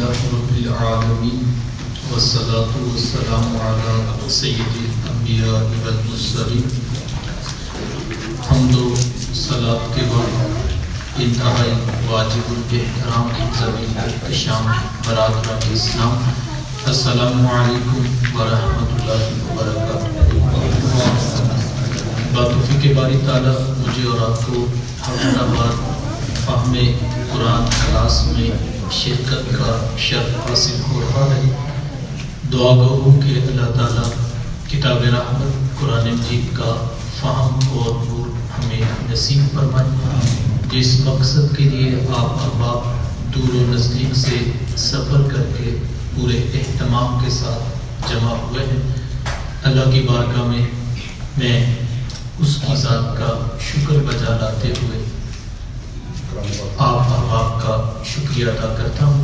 رب العالمین والصلاة والسلام علی سید الانبیاء والمرسلین۔ حمد و صلاۃ کے بعد انتہائی واجب الاحترام زمین احتشام برادران اسلام، السلام علیکم ورحمۃ اللہ وبرکاتہ۔ باتوفیق باری تعالیٰ مجھے اور آپ کو ہفتہ وار فہم قرآن کلاس میں شرکت کا شرف حاصل ہو رہا ہے۔ دعا گو ہوں کہ اللہ تعالیٰ کتاب رحمت قرآن مجید کا فہم اور نور ہمیں نصیب فرمائے۔ جس مقصد کے لیے آپ احباب دور و نزدیک سے سفر کر کے پورے اہتمام کے ساتھ جمع ہوئے ہیں، اللہ کی بارگاہ میں میں اس کی ذات کا شکر بجا لاتے ہوئے آپ احباب کا شکریہ ادا کرتا ہوں۔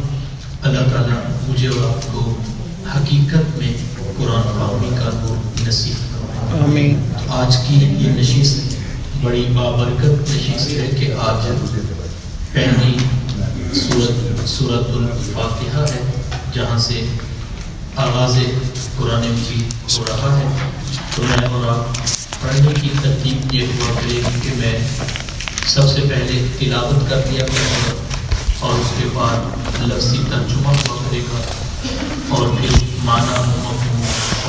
اللہ تعالیٰ مجھے اور آپ کو حقیقت میں قرآن فہمی کا نور نصیب فرمائے۔ آمین۔ آج کی یہ نشست بڑی بابرکت نشست ہے کہ آج پہلی سورۃ الفاتحہ ہے، جہاں سے آغاز قرآن مجید ہو رہا ہے۔ تو میں اور آپ پڑھنے کی ترتیب یہ ہوا کرے گی کہ میں سب سے پہلے تلاوت کر لیا کروں گا اور اس کے بعد لفظی ترجمہ ہوا کرے گا اور پھر معنی مفہوم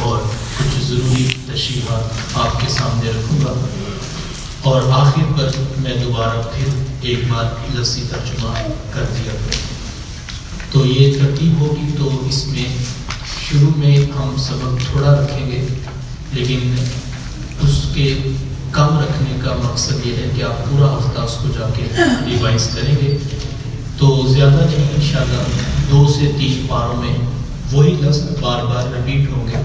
اور کچھ ضروری تشریحات آپ کے سامنے رکھوں گا، اور آخر پر میں دوبارہ پھر ایک بار لفظی ترجمہ کر دیا کروں۔ تو یہ ترتیب ہوگی۔ تو اس میں شروع میں ہم سبق تھوڑا رکھیں گے، لیکن اس کے کم رکھنے کا مقصد یہ ہے کہ آپ پورا ہفتہ اس کو جا کے ریوائز کریں گے۔ تو زیادہ نہیں، انشاءاللہ 2 سے 3 پاروں میں وہی لفظ بار بار ریپیٹ ہوں گے،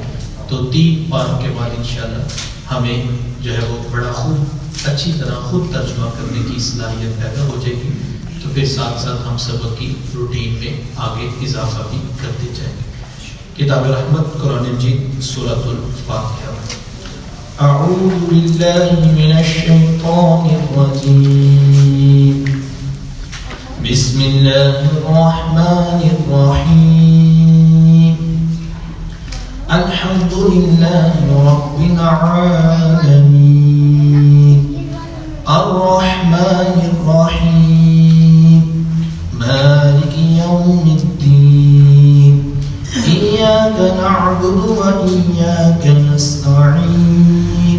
تو 3 پاروں کے بعد انشاءاللہ ہمیں جو ہے وہ بڑا خوب اچھی طرح خود ترجمہ کرنے کی صلاحیت پیدا ہو جائے گی۔ تو پھر ساتھ ساتھ ہم سبق کی روٹین میں آگے اضافہ بھی کرتے جائیں گے۔ کتاب رحمت قرآن مجید سورۃ الفاتحہ۔ اعوذ باللہ من الشیطان الرجیم، بسم اللہ الرحمن الرحیم، الحمد للہ رب العالمین، الرحمن الرحیم، مالک یوم الدین، ایاک نعبد و ایاک نستعین،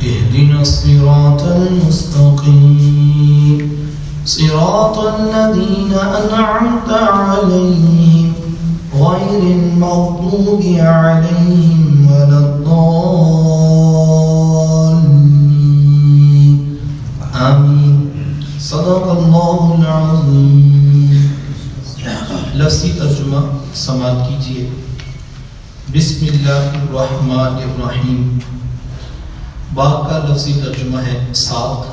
اهدنا الصراط المستقيم، صراط الذين أنعمت عليهم غير المغضوب عليهم ولا الضالين، آمين۔ صدق الله العظيم۔ لفظی ترجمہ سماعت کیجیے۔ بسم اللہ الرحمن الرحیم۔ با کا لفظی ترجمہ ہے ساتھ۔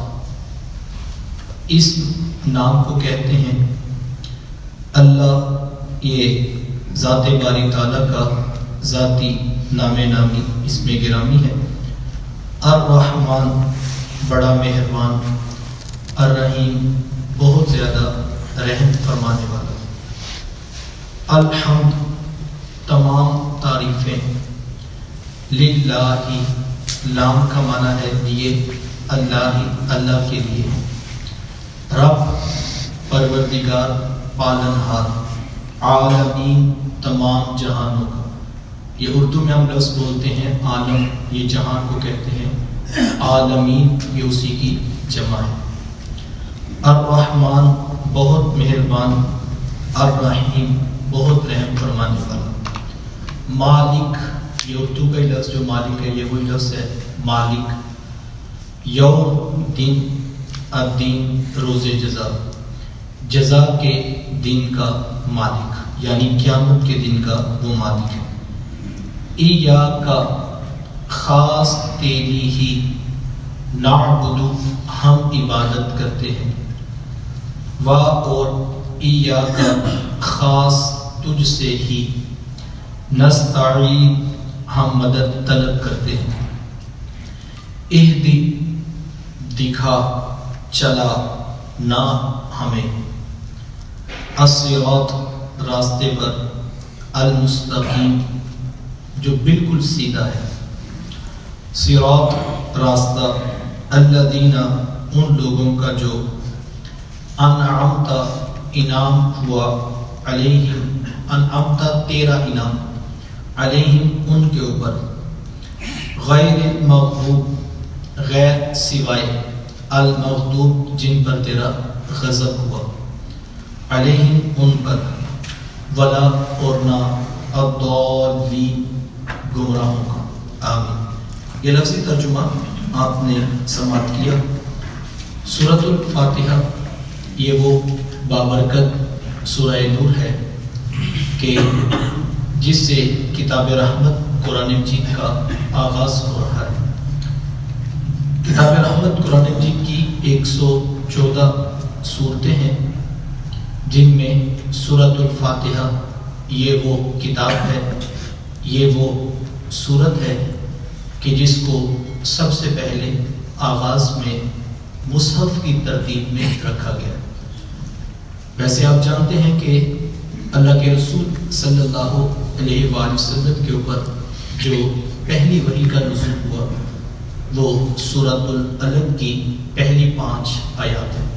اس نام کو کہتے ہیں اللہ، یہ ذات باری تعالیٰ کا ذاتی نام نامی اسم گرامی ہے۔ الرحمن بڑا مہربان، الرحیم بہت زیادہ رحم فرمانے والا۔ الحمد تمام تعریفیں، للہ لام کا معنی ہے لیے، اللہ کے لیے، رب پروردگار پالنہار، عالمین تمام جہانوں کا۔ یہ اردو میں ہم لفظ بولتے ہیں عالم، یہ جہان کو کہتے ہیں، عالمین یہ اسی کی جمع ہے۔ الرحمن بہت مہربان، الرحیم بہت رحم فرمانے والا۔ مالک یہ اردو کا لفظ جو مالک ہے، یہ وہی لفظ ہے مالک۔ یوم دن، الدین روز جزا، جزا کے دن کا مالک، یعنی قیامت کے دن کا وہ مالک ہے۔ ایاک کا خاص تیری ہی، نعبدو ہم عبادت کرتے ہیں، وا اور ایاک خاص تجھ سے ہی، نستعین ہم مدد طلب کرتے ہیں۔ اہدی دکھا چلا نہ ہمیں، الصراط راستے پر المستقیم جو بالکل سیدھا ہے، صراط راستہ، الذین ان لوگوں کا جو انعمت انعام ہوا، علیہم انعمت تیرا انعام، علیہم ان کے اوپر، غیر المغضوب غیر سوائے المغضوب جن پر تیرا غضب ہوا، علیہم ان پر، ولا اور نہ الضالین گمراہوں کا، آمین۔ یہ لفظی ترجمہ آپ نے سماعت کیا۔ سورۃ الفاتحہ یہ وہ بابرکت سورہ نور ہے کہ جس سے کتاب رحمت قرآن مجید کا آغاز ہو رہا ہے۔ کتاب رحمت قرآن مجید کی 114 صورتیں ہیں، جن میں سورۃ الفاتحہ یہ وہ کتاب ہے، یہ وہ سورت ہے کہ جس کو سب سے پہلے آغاز میں مصحف کی ترتیب میں رکھا گیا۔ ویسے آپ جانتے ہیں کہ اللہ کے رسول صلی اللہ علیہ وآلہ وسلم کے اوپر جو پہلی وحی کا نزول ہوا وہ سورۃ العلق کی پہلی 5 آیات ہیں۔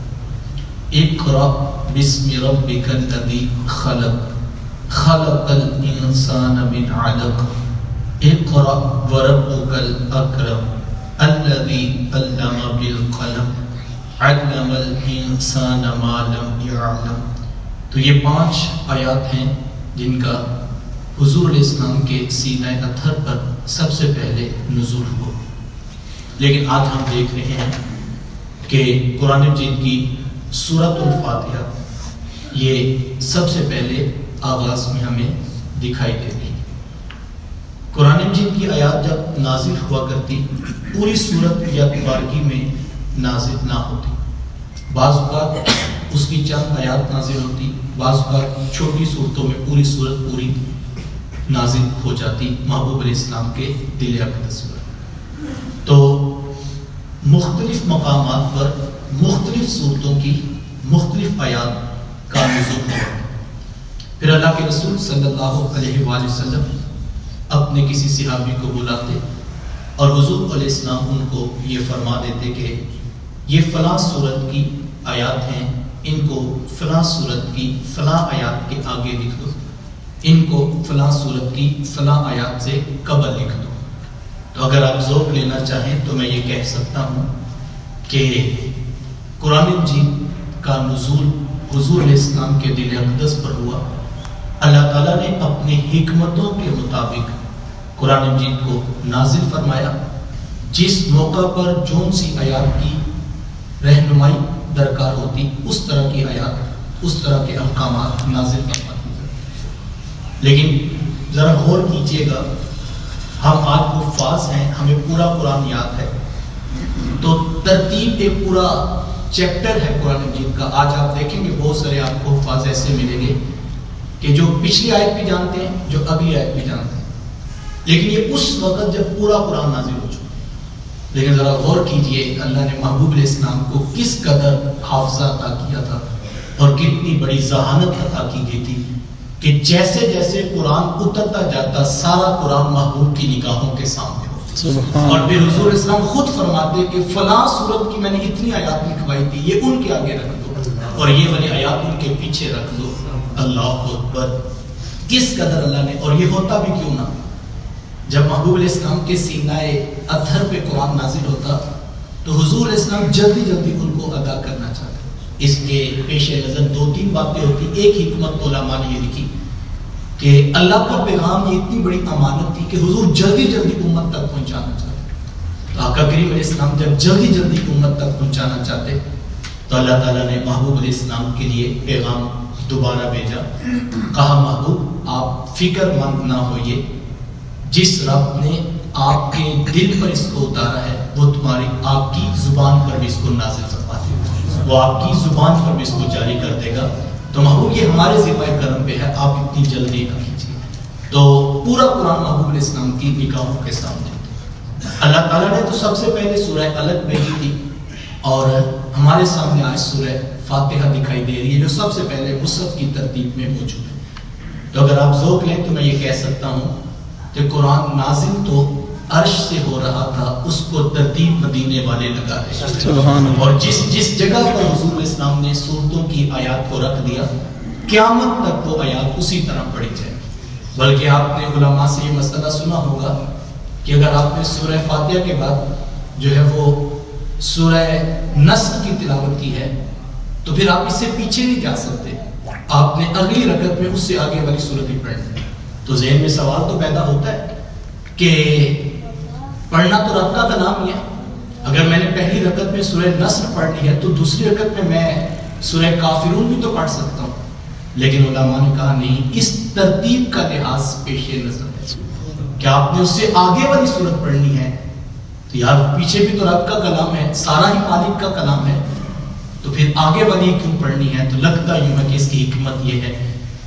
اقرأ بسم ربک الذی خلق خلق الانسان من علق اقرأ وربک الاکرم الذی علم بالقلم علم الانسان ما لم يعلم۔ تو یہ 5 آیات ہیں جن کا حضور علیہ السلام کے سینہ اطہر پر سب سے پہلے نزول ہوا۔ لیکن آج ہم دیکھ رہے ہیں کہ قرآن مجید کی سورۃ الفاتحہ یہ سب سے پہلے آغاز میں ہمیں دکھائی دیتی ہے۔ قرآن مجید کی آیات جب نازل ہوا کرتی پوری سورت یا بارگی میں نازل نہ ہوتی، بعض اوقات اس کی چند آیات نازل ہوتی، بعض اوقات چھوٹی صورتوں میں پوری سورت پوری نازل ہو جاتی محبوب علیہ السلام کے دل اقدس پر۔ تو مختلف مقامات پر مختلف صورتوں کی مختلف آیات کا نزول ہوا۔ پھر اللہ کے رسول صلی اللہ علیہ وآلہ وسلم اپنے کسی صحابی کو بلاتے اور حضور علیہ السلام ان کو یہ فرما دیتے کہ یہ فلاں صورت کی آیات ہیں، ان کو فلاں صورت کی فلاں آیات کے آگے لکھ دو، ان کو فلاں صورت کی فلاں آیات سے قبل لکھ دو۔ تو اگر آپ ذوق لینا چاہیں تو میں یہ کہہ سکتا ہوں کہ قرآن مجید کا نزول حضور علیہ السلام کے دل اقدس پر ہوا۔ اللہ تعالیٰ نے اپنی حکمتوں کے مطابق قرآن مجید کو نازل فرمایا، جس موقع پر جون سی آیات کی رہنمائی درکار ہوتی اس طرح کی آیات، اس طرح کے احکامات نازل فرماتی۔ لیکن ذرا غور کیجئے گا، ہم آج حفاظ ہیں، ہمیں پورا قرآن یاد ہے، تو ترتیب ایک پورا چیپٹر ہے قرآن مجید کا۔ آج آپ دیکھیں گے بہت سارے آپ کو حفاظ ایسے ملیں گے کہ جو پچھلی آیت بھی جانتے ہیں، جو اگلی آیت بھی جانتے ہیں، لیکن یہ اس وقت جب پورا قرآن نازل ہو چکا۔ لیکن ذرا غور کیجئے اللہ نے محبوب علیہ السلام کو کس قدر حافظہ عطا کیا تھا اور کتنی بڑی ذہانت عطا کی گئی تھی کہ جیسے جیسے قرآن اترتا جاتا سارا قرآن محبوب کی نگاہوں کے سامنے ہوتا۔ اور پھر حضور اسلام خود فرماتے کہ فلاں سورت کی میں نے اتنی آیات لکھوائی تھی، یہ ان کے آگے رکھ دو اور یہ والی آیات ان کے پیچھے رکھ دو۔ اللہ اکبر، کس قدر اللہ نے، اور یہ ہوتا بھی کیوں نہ، جب محبوب علیہ السلام کے سینہ اطہر پہ قرآن نازل ہوتا تو حضور علیہ السلام جلدی جلدی ان کو ادا کرنا چاہتے۔ اس کے پیش نظر 2-3 باتیں ہوتی۔ ایک حکمت علماء نے یہ لکھی کہ اللہ کا پیغام یہ اتنی بڑی امانت تھی کہ حضور جلدی جلدی امت تک پہنچانا چاہتے۔ تو آقا کریم علیہ السلام جب جلدی جلدی امت تک پہنچانا چاہتے تو اللہ تعالیٰ نے محبوب علیہ السلام کے لیے پیغام دوبارہ بھیجا، کہا محبوب آپ فکر مند نہ ہوئیے، جس رب نے آپ کے دل پر اس کو اتارا ہے وہ تمہاری آپ کی زبان پر بھی اس کو نازل فرما دے گا، وہ آپ کی زبان پر بھی اس کو جاری کر دے گا۔ تو محبوب یہ ہمارے ذمہ کرم پہ ہے، آپ اتنی جلدی نہ کیجیے۔ تو پورا قرآن محبوب علیہ السلام کی نگاہوں کے سامنے اللہ تعالیٰ نے تو سب سے پہلے سورہ الگ بھیجی تھی اور ہمارے سامنے آج سورہ فاتحہ دکھائی دے رہی ہے جو سب سے پہلے مصحف کی ترتیب میں موجود ہے۔ تو اگر آپ ذوق لیں تو میں یہ کہہ سکتا ہوں کہ قرآن نازل تو عرش سے ہو رہا تھا، اس کو ترتیب مدینے والے لگا رہے، اور جس جگہ پر حضور اسلام نے سورتوں کی آیات کو رکھ دیا، قیامت تک وہ آیات اسی طرح پڑھی جائے۔ بلکہ آپ نے علماء سے یہ مسئلہ سنا ہوگا کہ اگر آپ نے سورہ فاتحہ کے بعد جو ہے وہ سورہ نصر کی تلاوت کی ہے تو پھر آپ اس سے پیچھے نہیں جا سکتے، آپ نے اگلی رکعت میں اس سے آگے والی سورت ہی پڑھنی۔ تو ذہن میں سوال تو پیدا ہوتا ہے کہ پڑھنا تو رب کا کلام ہی ہے، اگر میں نے پہلی رکعت میں سورہ نصر پڑھنی ہے تو دوسری رکعت میں سورہ کافرون بھی تو پڑھ سکتا ہوں۔ لیکن علماء نے کہا نہیں، اس ترتیب کا لحاظ پیش نظر ہے کہ آپ نے اس سے آگے والی سورت پڑھنی ہے تو یار پیچھے بھی تو رب کا کلام ہے، سارا ہی مالک کا کلام ہے، تو پھر آگے والی کیوں پڑھنی ہے؟ تو لگتا یوں ہے کہ اس کی حکمت یہ ہے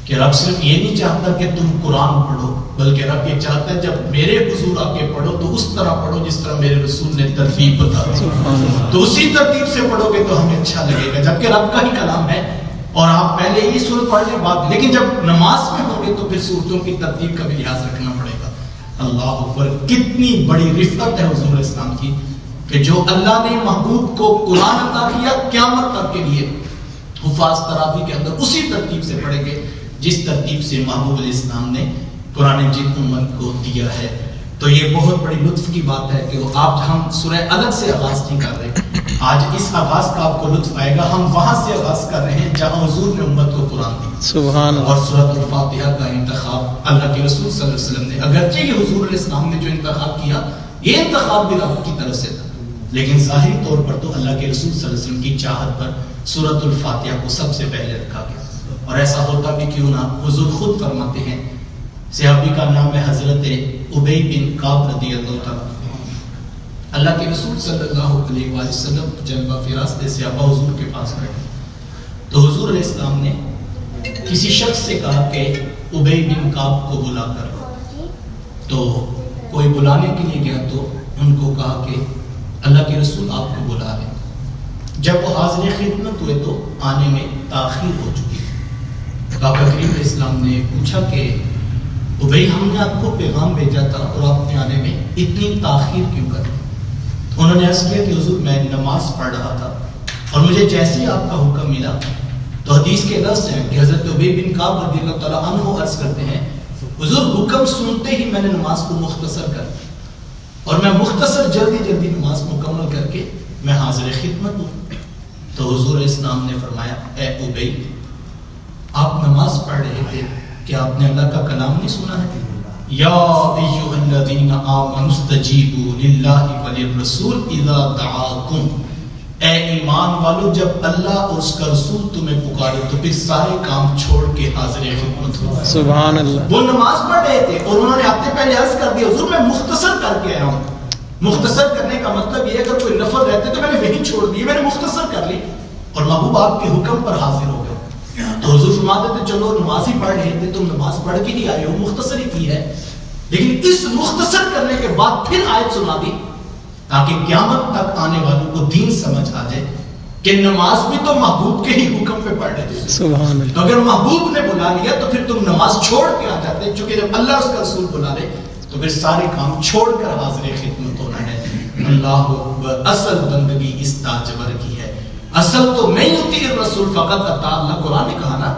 کہ رب صرف یہ نہیں چاہتا کہ تم قرآن پڑھو، بلکہ رب یہ چاہتا ہے جب میرے حضور آ کے پڑھو تو اس طرح پڑھو جس طرح میرے رسول نے ترتیب بتا دی، تو اسی ترتیب سے پڑھو گے تو ہمیں اچھا لگے گا، جبکہ رب کا ہی کلام ہے اور آپ پہلے یہ سورت پڑھ لیں بعد، لیکن جب نماز میں ہوں گے تو پھر سورتوں کی ترتیب کا بھی لحاظ رکھنا پڑے گا۔ اللہ اکبر، کتنی بڑی رفعت ہے حضور اسلام کی کہ جو اللہ نے محبوب کو قرآن عطا کیا، قیامت تک کے لیے حفاظ تراویح کے اندر اسی ترتیب سے پڑھیں گے جس ترتیب سے محبوب علیہ السلام نے قرآن مجید امت کو دیا ہے۔ تو یہ بہت بڑی لطف کی بات ہے کہ آپ ہم سورہ الگ سے آغاز نہیں کر رہے، آج اس آغاز کا آپ کو لطف آئے گا، ہم وہاں سے آغاز کر رہے ہیں جہاں حضور نے امت کو قرآن دی، سبحان اللہ۔ اور سورۃ الفاتحہ کا انتخاب اللہ کے رسول صلی اللہ علیہ وسلم نے، اگرچہ یہ حضور علیہ السلام نے جو انتخاب کیا یہ انتخاب بھی رب کی طرف سے تھا، لیکن ظاہری طور پر تو اللہ کے رسول صلی اللہ علیہ وسلم کی چاہت پر سورۃ الفاتحہ کو سب سے پہلے رکھا گیا۔ اور ایسا ہوتا بھی کیوں نہ، حضور خود فرماتے ہیں، صحابی کا نام ہے حضرت ابی بن کعب رضی اللہ تعالیٰ، اللہ کے رسول صلی اللہ علیہ وآلہ وسلم جلوہ فراست سے ابا حضور کے پاس بیٹھے تو حضور علیہ السلام نے کسی شخص سے کہا کہ ابی بن کعب کو بلا کر، تو کوئی بلانے کے لیے گیا تو ان کو کہا کہ اللہ کے رسول آپ کو بلا رہے۔ جب وہ حاضر خدمت ہوئے تو آنے میں تاخیر ہو چکی، آقا کریم علیہ السلام نے پوچھا کہ ابی ہم نے آپ کو پیغام بھیجا تھا اور آپ نے آنے میں اتنی تاخیر کیوں کر؟ انہوں نے عرض کیا کہ حضور میں نماز پڑھ رہا تھا اور مجھے جیسے ہی آپ کا حکم ملا تو حدیث کے لفظ ہیں کہ حضرت ابی بن کعب رضی اللہ تعالیٰ عنہ عرض کرتے ہیں حضور حکم سنتے ہی میں نے نماز کو مختصر کر اور میں مختصر جلدی نماز مکمل کر کے میں حاضر خدمت ہوں۔ تو حضور اسلام نے فرمایا اے ابی، آپ نماز پڑھ رہے تھے کہ آپ نے اللہ کا کلام نہیں سنا ہے؟ یا ایھا الذین آمنوا استجیبوا للہ وللرسول اذا دعاکم، اے ایمان والو جب اللہ اور اس کا رسول تمہیں پکارے تو پھر سارے کام چھوڑ کے حاضر خدمت ہو۔ سبحان اللہ۔ وہ نماز پڑھ رہے تھے اور انہوں نے ہفتے پہلے عرض کر دیا حضور میں مختصر کر کے آیا ہوں۔ مختصر کرنے کا مطلب یہ ہے اگر کوئی لفظ رہتے تو میں نے وہی چھوڑ دی، میں نے مختصر کر لی اور محبوب آپ کے حکم پر حاضر ہو گئے۔ تو حضور فرماتے تھے چلو نماز ہی پڑھ رہے تھے، تم نماز پڑھ کے ہی آئے ہو، مختصر ہی کی ہے، لیکن اس مختصر کرنے کے بعد پھر آیت سنا دی تاکہ قیامت تک آنے والوں کو دین سمجھ آ جائے کہ نماز بھی تو محبوب کے ہی حکم پہ پڑھ رہے تھے۔ سبحان اللہ۔ تو اگر محبوب نے بلا لیا تو پھر تم نماز چھوڑ کے آ جاتے، چونکہ جب اللہ اس کا رسول بلا لے تو پھر سارے کام چھوڑ کر حاضر خدمت ہونا ہے۔ اللہ اکبر، اصل بندگی اس تاجور کی ہے، اصل تو نہیں ہوتی ہے رسول فقط اطاع اللہ۔ قرآن نے کہا نا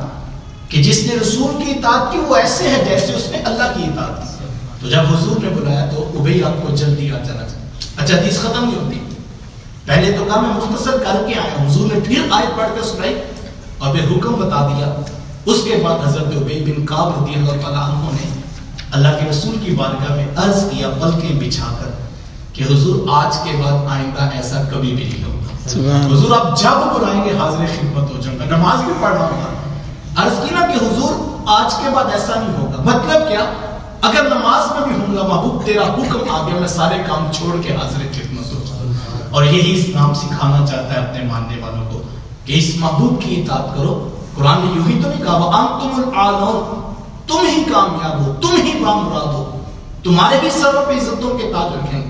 کہ جس نے رسول کی اطاعت کی وہ ایسے ہے جیسے اس نے اللہ کی اطاعت کی۔ تو جب حضور نے بلایا تو ابی آپ کو جلدی آ جانا چاہیے۔ اچھا حدیث ختم نہیں ہوتی، پہلے تو کہا میں مختصر کر کے آیا ہوں، حضور نے پھر آیت پڑھ کر سنائی اور پھر حکم بتا دیا۔ اس کے بعد حضرت ابی بن کعب رضی اللہ تعالیٰ عنہ نے اللہ کے رسول کی بارگاہ میں عرض کیا پلکیں بچھا کر کہ حضور آج کے بعد آئندہ ایسا کبھی بھی نہیں ہوگا، حضور آپ جب بلائیں گے حاضر خدمت ہو جاؤں گا، نماز بھی پڑھنا ہوگا۔ عرض کی نا کہ حضور آج کے بعد ایسا نہیں ہوگا، مطلب کیا؟ اگر نماز میں بھی ہوں گا محبوب تیرا حکم آ گیا میں سارے کام چھوڑ کے حاضر خدمت ہو جاؤں۔ اور یہی اسلام سکھانا چاہتا ہے اپنے ماننے والوں کو کہ اس محبوب کی اطاعت کرو۔ قرآن نے یوں ہی تو نہیں کہا وَأَنْتُمُ الْأَعْلَوْنَ، تم ہی کامیاب ہو، تم ہی بامراد ہو، تمہارے ہی سروں پہ عزتوں کے تاج رکھیں،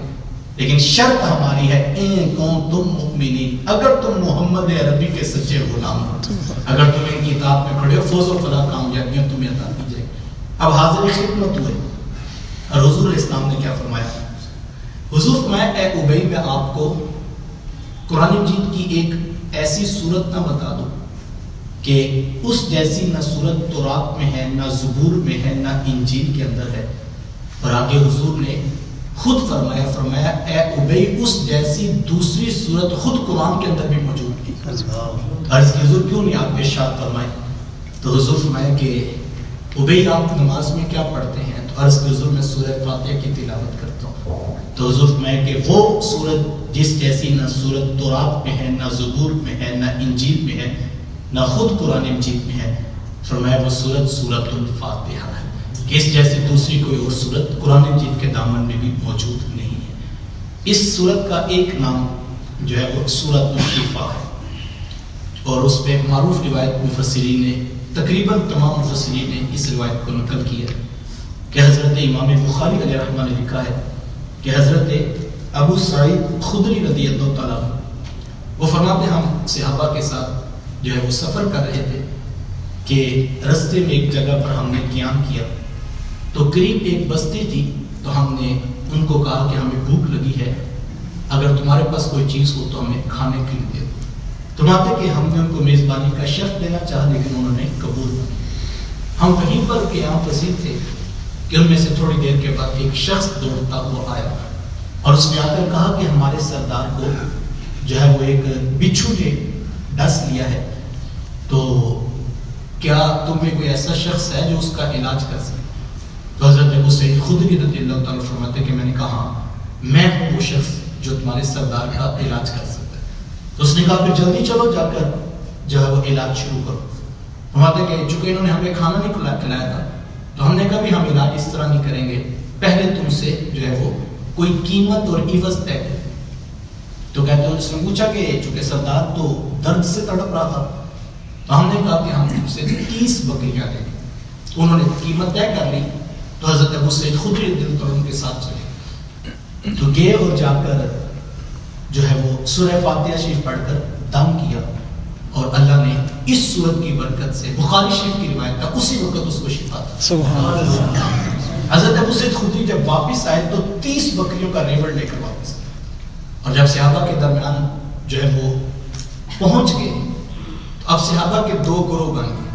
لیکن شرط ہماری ہے اِن كُنتُم مُؤْمِنِينَ، اگر تم محمد عربی کے سچے غلام ہو، اگر تم ان کی اطاعت میں کھڑے ہو فوز و فلاح کامیابیاں تمہیں عطا کی جائے۔ اب حاضر خدمت ہوئے اور حضور علیہ السلام نے کیا فرمایا؟ حضور فرمایا اے ابی میں آپ کو قرآن مجید کی ایک ایسی صورت نہ بتا دوں کہ اس جیسی نہ صورت تورات میں ہے، نہ زبور میں ہے، نہ انجیل کے اندر ہے. اور آگے حضور نے خود فرمایا اے ابی اس جیسی دوسری صورت خود قرآن کے اندر بھی موجود تھی. عرض کی حضور کیوں نہیں آپ ارشاد فرمائے؟ تو حضور فرمایا کہ ابی آپ نماز میں کیا پڑھتے ہیں؟ تو عرض کی حضور میں سورہ فاتحہ کی تلاوت کرتا ہوں. تو حضور فرمایا کہ وہ صورت جس جیسی نہ صورت تورات میں ہے، نہ زبور میں ہے، نہ انجیل میں ہے، نہ خود قرآن مجید میں ہے. فرمایا وہ سورت الفاتحہ ہے. اس جیسی دوسری کوئی اور صورت قرآن مجید کے دامن میں بھی موجود نہیں ہے. اس صورت کا ایک نام جو ہے وہ سورۃ الشفا ہے، اور اس پہ معروف روایت مفسرین نے تقریباً تمام مفسرین نے اس روایت کو نقل کیا کہ حضرت امام بخاری علیہ رحمہ نے لکھا ہے کہ حضرت ابو سعید خدری رضی اللہ تعالیٰ وہ فرماتے ہم صحابہ کے ساتھ جو ہے وہ سفر کر رہے تھے کہ رستے میں ایک جگہ پر ہم نے قیام کیا تو قریب ایک بستی تھی. تو ہم نے ان کو کہا کہ ہمیں بھوک لگی ہے، اگر تمہارے پاس کوئی چیز ہو تو ہمیں کھانے کے لیے دے. فرماتے کہ ہم نے ان کو میزبانی کا شرط دینا چاہا لیکن انہوں نے قبول نہ کیا. ہم وہیں پر قیام پذیر تھے کہ ان میں سے تھوڑی دیر کے بعد ایک شخص دوڑتا ہوا آیا اور اس نے آ کر کہا کہ ہمارے سردار کو جو ہے وہ ایک بچھو نے ڈس لیا ہے، تو کیا تم میں کوئی ایسا شخص ہے جو اس کا علاج کر سکے؟ تو حضرت ابو سعید خدری رضی اللہ تعالیٰ فرماتے کہ میں نے کہا میں ہوں وہ شخص جو تمہارے سردار کا علاج کر سکتا ہے. تو اس نے کہا پھر جلدی چلو جا کر جو ہے وہ علاج شروع کرو. فرماتے کہ چونکہ انہوں نے ہمیں کھانا نہیں کھلایا تھا تو ہم نے کہا بھی ہم علاج اس طرح نہیں کریں گے، پہلے تم سے جو ہے وہ کوئی قیمت اور عوض طے کریں. تو کہتے ہیں اس نے پوچھا کہ چونکہ سردار تو درد سے تڑپ رہا تھا تو ہم نے کہا کہ ہم تم سے 30 بکریاں لیں گے. انہوں نے قیمت طے کر لی. تو حضرت ابو سعید خدری رضی اللہ عنہ ان کے ساتھ چلے تو گئے اور جا کر جو ہے وہ سورہ فاتحہ شریف پڑھ کر دم کیا اور اللہ نے اس سورت کی برکت سے بخاری شریف کی روایت کا اسی وقت اس کو شفا دی. سبحان اللہ. حضرت ابو سعید خدری جب واپس آئے تو 30 بکریوں کا ریوڑ لے کر واپس آئے اور جب صحابہ کے درمیان جو ہے وہ پہنچ گئے تو اب صحابہ کے 2 گروہ بن گئے.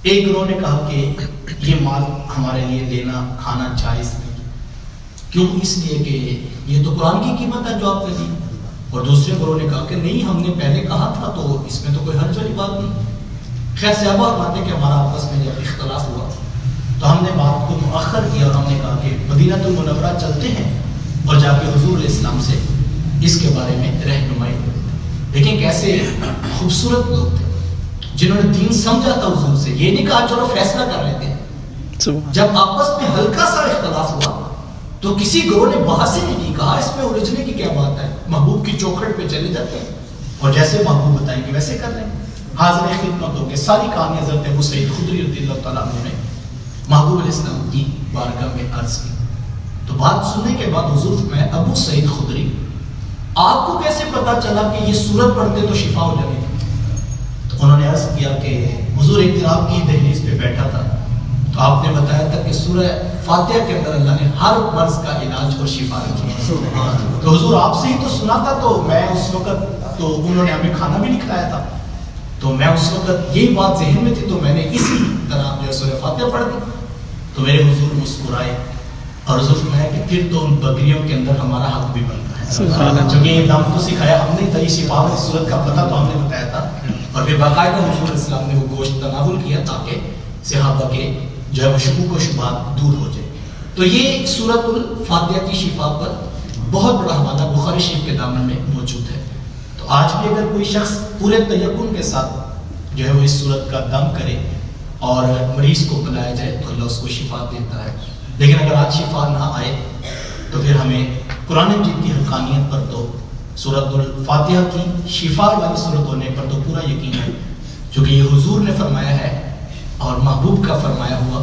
ایک گروہ نے کہا کہ یہ مال ہمارے لیے لینا کھانا جائز نہیں. کیوں؟ اس لیے کہ یہ تو قرآن کی قیمت ہے جو آپ نے دی. اور دوسرے گروہ نے کہا کہ نہیں ہم نے پہلے کہا تھا تو اس میں تو کوئی حرج والی بات نہیں. خیر صحابہ فرماتے کہ ہمارا آپس میں جب اختلاف ہوا تو ہم نے بات کو مؤخر کیا اور ہم نے کہا کہ مدینہ المنورہ چلتے ہیں اور جا کے حضور علیہ السلام سے اس کے بارے میں رہنمائی. دیکھیں کیسے خوبصورت لوگ تھے جنہوں نے دین سمجھا تھا حضور سے. یہ نہیں کہا چلو فیصلہ کر لیتے ہیں. جب آپس میں ہلکا سا اختلاف ہوا تو کسی گروہ نے بحث نہیں کی، کہا اس میں الجھنے کی کیا بات ہے، محبوب کی چوکھٹ پہ چلے جاتے ہیں اور جیسے محبوب بتائیں گے ویسے کر لیں. حاضر خدمت ہو کے ساری کہانی حضرت ابو سعید خدری رضی اللہ تعالیٰ عنہ نے محبوب علیہ السلام کی بارگاہ میں عرض کی. تو بات سننے کے بعد حضور میں ابو سعید خدری آپ کو کیسے پتا چلا کہ یہ سورت پڑھتے تو شفا ہو جائے گی؟ تو انہوں نے عرض کیا کہ حضور ایک دن آپ کی دہلیز پہ بیٹھا تھا تو آپ نے بتایا تھا کہ سورہ فاتحہ کے اندر اللہ نے ہر مرض کا علاج اور شفا رکھی ہے. تو حضور آپ سے ہی تو سنا تھا تو میں اس وقت تو انہوں نے ہمیں کھانا بھی نہیں کھلایا تھا تو میں اس وقت یہی بات ذہن میں تھی تو میں نے اسی طرح جو سورہ فاتحہ پڑھ دی. تو میرے حضور مسکرائے اور حضور فرمایا کہ پھر تو ان بکریوں کے اندر ہمارا حق بھی بنتا ہے چونکہ یہ دم تو سکھایا ہم نے تھا، یہ شفا کی صورت کا پتہ تو ہم نے بتایا تھا اور پھر باقاعدہ حضور اسلام نے وہ گوشت تناول کیا تاکہ صحابہ کے جو ہے وہ شکوک و شبہات دور ہو جائے. تو یہ سورۃ الفاتحہ کی شفا پر بہت بڑا حوالہ بخاری شریف کے دامن میں موجود ہے. تو آج بھی اگر کوئی شخص پورے تیقن کے ساتھ جو ہے وہ اس صورت کا دم کرے اور مریض کو پلایا جائے تو اللہ اس کو شفا دیتا ہے. لیکن اگر آج شفا نہ آئے تو پھر ہمیں قرآن مجید کی حقانیت پر تو سورۃ الفاتحہ کی شفا والی صورت ہونے پر تو پورا یقین ہے چونکہ یہ حضور نے فرمایا ہے اور محبوب کا فرمایا ہوا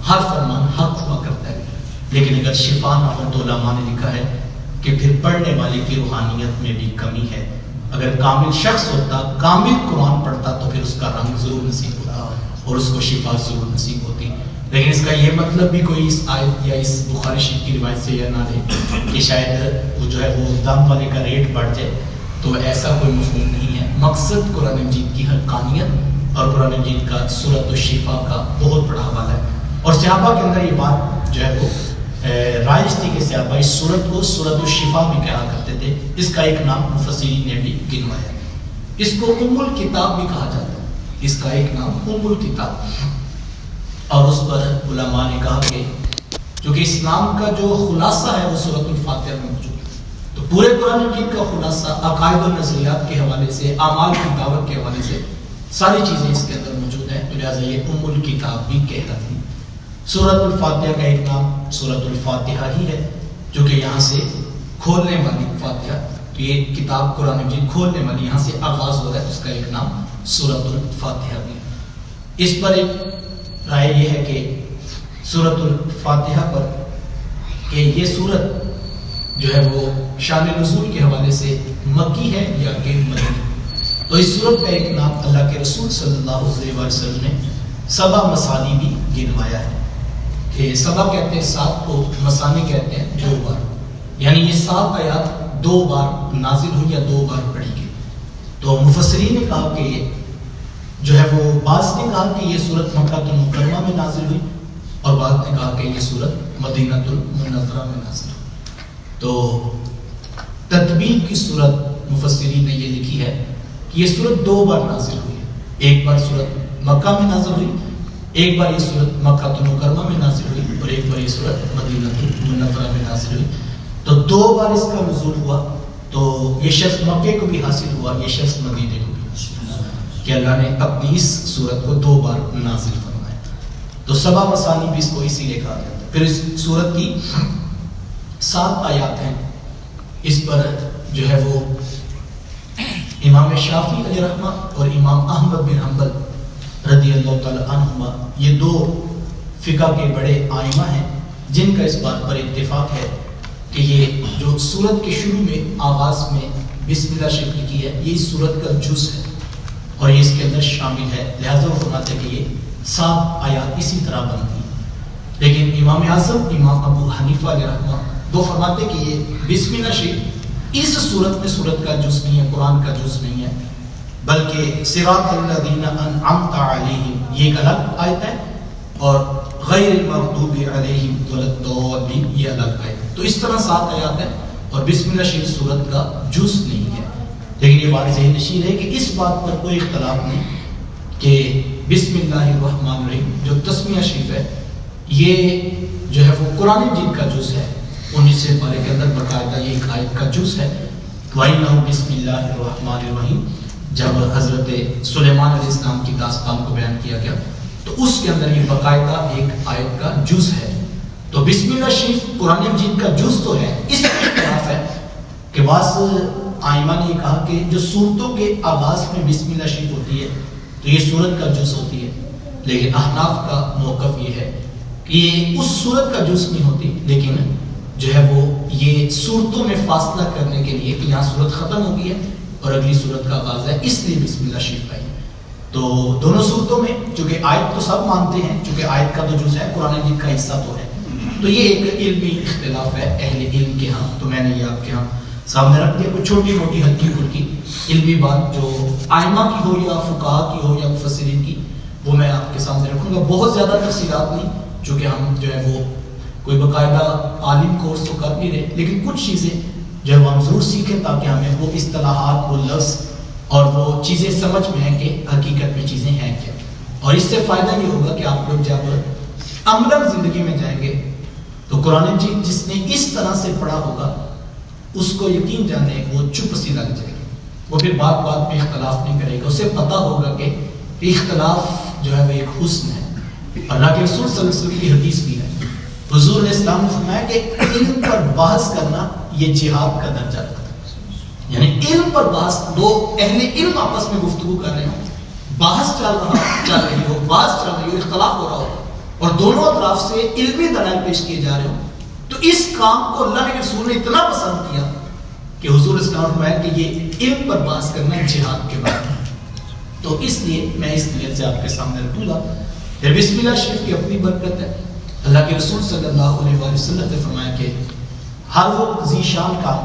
ہر فرمان حق ہوا کرتا ہے. لیکن اگر شفا نہ ہو تو علماء نے لکھا ہے کہ پھر پڑھنے والے کی روحانیت میں بھی کمی ہے. اگر کامل شخص ہوتا کامل قرآن پڑھتا تو پھر اس کا رنگ ضرور نصیب ہوتا اور اس کو شفا ضرور نصیب ہوتی. لیکن اس کا یہ مطلب بھی کوئی اس آیت یا اس بخاری شریف کی روایت سے یہ نہ لے کہ شاید وہ جو ہے وہ دم والے کا ریٹ بڑھ جائے، تو ایسا کوئی مفہوم نہیں ہے۔ مقصد قرآن مجید کی حقانیت اور قرآن مجید کا سورۃ الشفا کا بہت بڑا حوالہ ہے، اور صحابہ کے اندر یہ بات جو ہے وہ رائج تھی کہ صحابہ اس سورت کو سورۃ الشفا بھی کہا کرتے تھے۔ اس کا ایک نام مفسرین نے بھی گنوایا، اس کو ام الکتاب بھی کہا جاتا ہے، اس کا ایک نام ام الکتاب، اور اس پر علماء نے کہا کہ چونکہ اسلام کا جو خلاصہ ہے وہ سورۃ الفاتحہ میں موجود ہے، تو پورے قرآن مجید کا خلاصہ عقائد و نظریات کے حوالے سے، اعمال کی دعوت کے حوالے سے ساری چیزیں اس کے اندر موجود ہیں، تو لہٰذا یہ ام الکتاب بھی کہلاتی ہے۔ سورۃ الفاتحہ کا ایک نام سورۃ الفاتحہ ہی ہے، جو کہ یہاں سے کھولنے والی فاتحہ، تو یہ کتاب قرآن مجید کھولنے والی یہاں سے آغاز ہو رہا ہے، اس کا ایک نام سورۃ الفاتحہ بھی۔ اس پر ایک رائے یہ ہے کہ سورۃ الفاتحہ پر کہ یہ سورت جو ہے وہ شان نزول کے حوالے سے مکی ہے یا کہ مدنی، تو اس سورت کا ایک نام اللہ کے رسول صلی اللہ علیہ وسلم نے سبع مثانی بھی گنوایا ہے، کہ سبع کہتے ہیں 7 کو، مثانی کہتے ہیں 2 بار، یعنی یہ 7 آیات 2 بار نازل ہوئی یا 2 بار پڑھی گئی۔ تو مفسرین نے کہا کہ جو ہے وہ بعض نے کہا کہ یہ سورت مکہ المکرمہ میں نازل ہوئی، اور بعض نے کہا کہ یہ سورت مدینہ المنورہ میں نازل ہوئی۔ تو تطبیق کی صورت مفسرین نے یہ لکھی ہے کہ یہ سورت 2 بار نازل ہوئی ہے، ایک بار سورت مکہ میں نازل ہوئی، ایک بار یہ سورت مکہ المکرمہ میں نازل ہوئی، اور ایک بار یہ سورت مدینہ المنورہ میں نازل ہوئی۔ تو 2 بار اس کا نزول ہوا، تو یہ شخص مکے کو بھی حاصل ہوا، یہ شخص مدینے کو بھی حاصل ہوا، کہ اللہ نے اپنی اس سورت کو 2 بار نازل فرمایا۔ تو سبع مثانی بھی اس کو اسی لیے کہا جاتا ہے۔ پھر اس سورت کی 7 آیات ہیں، اس پر جو ہے وہ امام شافعی علیہ رحمہ اور امام احمد بن حنبل رضی اللہ تعالی عنہما، یہ 2 فقہ کے بڑے آئمہ ہیں، جن کا اس بات پر اتفاق ہے کہ یہ جو سورت کے شروع میں آغاز میں بسم اللہ شریف لکھی ہے، یہ اس سورت کا جز ہے اور یہ اس کے اندر شامل ہے، لہذا وہ فرماتے ہیں کہ یہ 7 آیات اسی طرح بنتی ہیں۔ لیکن امام اعظم امام ابو حنیفہ علیہ رحمہ وہ فرماتے کہ یہ بسم اللہ شریف اس سورت میں سورت کا جز نہیں ہے، قرآن کا جز نہیں ہے، بلکہ صراط الذین انعمت علیہم یہ ایک الگ آیت ہے، اور غیر المغضوب علیہم ولا الضالین یہ الگ آیت ہے۔ تو اس طرح 7 آیات ہیں، اور بسم اللہ شریف سورت کا جز نہیں ہے۔ لیکن یہ بات ذہن نشین ہے کہ اس بات پر کوئی اختلاف نہیں کہ بسم اللہ الرحمن الرحیم جو تسمیہ شریف ہے، یہ جو ہے وہ قرآن مجید کا جز ہے، 19 پارے کے اندر باقاعدہ یہ ایک آیت کا جز ہے۔ وَإِنَّهُ بسم اللہ الرحمن الرحیم، جب حضرت سلیمان علیہ السلام کی داستان کو بیان کیا گیا تو اس کے اندر یہ باقاعدہ ایک آیت کا جز ہے۔ تو بسم اللہ شریف قرآن مجید کا جز تو ہے، اس میں اختلاف ہے کہ بعض آئمہ نے یہ کہا کہ جو سورتوں کے آغاز میں بسم اللہ شریف ہوتی ہے تو یہ سورت کا جز ہوتی ہے، لیکن احناف کا موقف یہ ہے کہ یہ اس سورت کا جز نہیں ہوتی، لیکن جو ہے وہ یہ سورتوں میں فاصلہ کرنے کے لیے کہ یہاں سورت ختم ہو گئی ہے اور اگلی سورت کا آغاز ہے، اس لیے بسم اللہ شریف آئی ہے۔ تو دونوں صورتوں میں چونکہ آیت تو سب مانتے ہیں، چونکہ آیت کا تو جز ہے، قرآن مجید کا حصہ تو ہے، تو یہ ایک علمی اختلاف ہے اہل علم کے ہاں، تو میں نے یہ آپ کے ہاں سامنے رکھ دیا کچھ چھوٹی موٹی ہلکی پھلکی علمی بات جو آئمہ کی ہو یا فقہاء کی ہو یا مفسرین کی، وہ میں آپ کے سامنے رکھوں گا، بہت زیادہ تفصیلات نہیں، چونکہ ہم جو ہے وہ کوئی باقاعدہ عالم کورس تو کر نہیں رہے، لیکن کچھ چیزیں جو ہے وہ ہم ضرور سیکھیں تاکہ ہمیں وہ اصطلاحات، وہ لفظ اور وہ چیزیں سمجھ میں ہیں کہ حقیقت میں چیزیں ہیں کیا، اور اس سے فائدہ یہ ہوگا کہ آپ لوگ جب عملاً زندگی میں جائیں گے تو قرآن مجید جس نے اس طرح سے پڑھا ہوگا اس کو یقین جانے وہ چپ سی لگ جائے گی، وہ پھر بات بات میں اختلاف نہیں کرے گا، اسے پتہ ہوگا کہ اختلاف جو ہے وہ ایک حسن ہے۔ اللہ کے رسول صلی اللہ علیہ وسلم کی حدیث بھی ہے، حضور نے اسلام نے فرمایا کہ علم پر بحث کرنا یہ جہاد کا درجہ رکھتا ہے، یعنی علم پر بحث، دو اہل علم آپس میں گفتگو کر رہے ہوں، بحث چل رہی ہو، بحث چل رہی ہو، اختلاف ہو رہا ہو اور دونوں اطراف سے علمی دلائل پیش کیے جا رہے ہوں، تو اس کام کو اللہ کے رسول نے اتنا پسند کیا کہ حضور اسلام نے فرمایا کہ یہ علم پر بحث کرنا جہاد کے بعد ہے۔ تو اس لیے میں اس نیت سے آپ کے سامنے رکھوں گا پھر بسم اللہ شریف کی اپنی برکت ہے. اللہ کے رسول صلی اللہ علیہ وآلہ وسلم نے فرمایا کہ ہر وہ ذیشان کام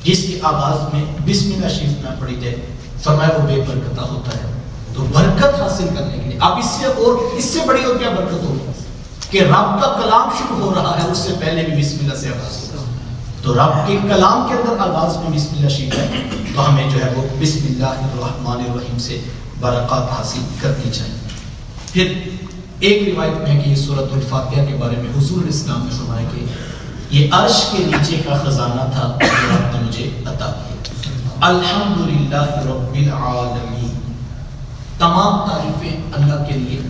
جس کے آغاز میں بسم اللہ شریف نہ پڑھی جائے فرمایا وہ بے برکتہ ہوتا ہے. تو برکت حاصل کرنے کے لیے اب اس سے بڑی اور کیا برکت ہوگی کہ رب کا کلام شروع ہو رہا ہے، اس سے پہلے بھی بسم اللہ سے آغاز ہوگا. تو رب کے کلام کے اندر آغاز میں بسم اللہ شریف ہے، تو ہمیں جو ہے وہ بسم اللہ الرحمن الرحیم سے برکات حاصل کرنی چاہیے. پھر ایک روایت میں ہے کہ یہ سورۃ الفاتحہ کے بارے میں حضور اسلام نے فرمایا کہ یہ عرش کے نیچے کا خزانہ تھا جو آپ نے مجھے عطا کیا. الحمدللہ رب العالمین، تمام تعریفیں اللہ کے لیے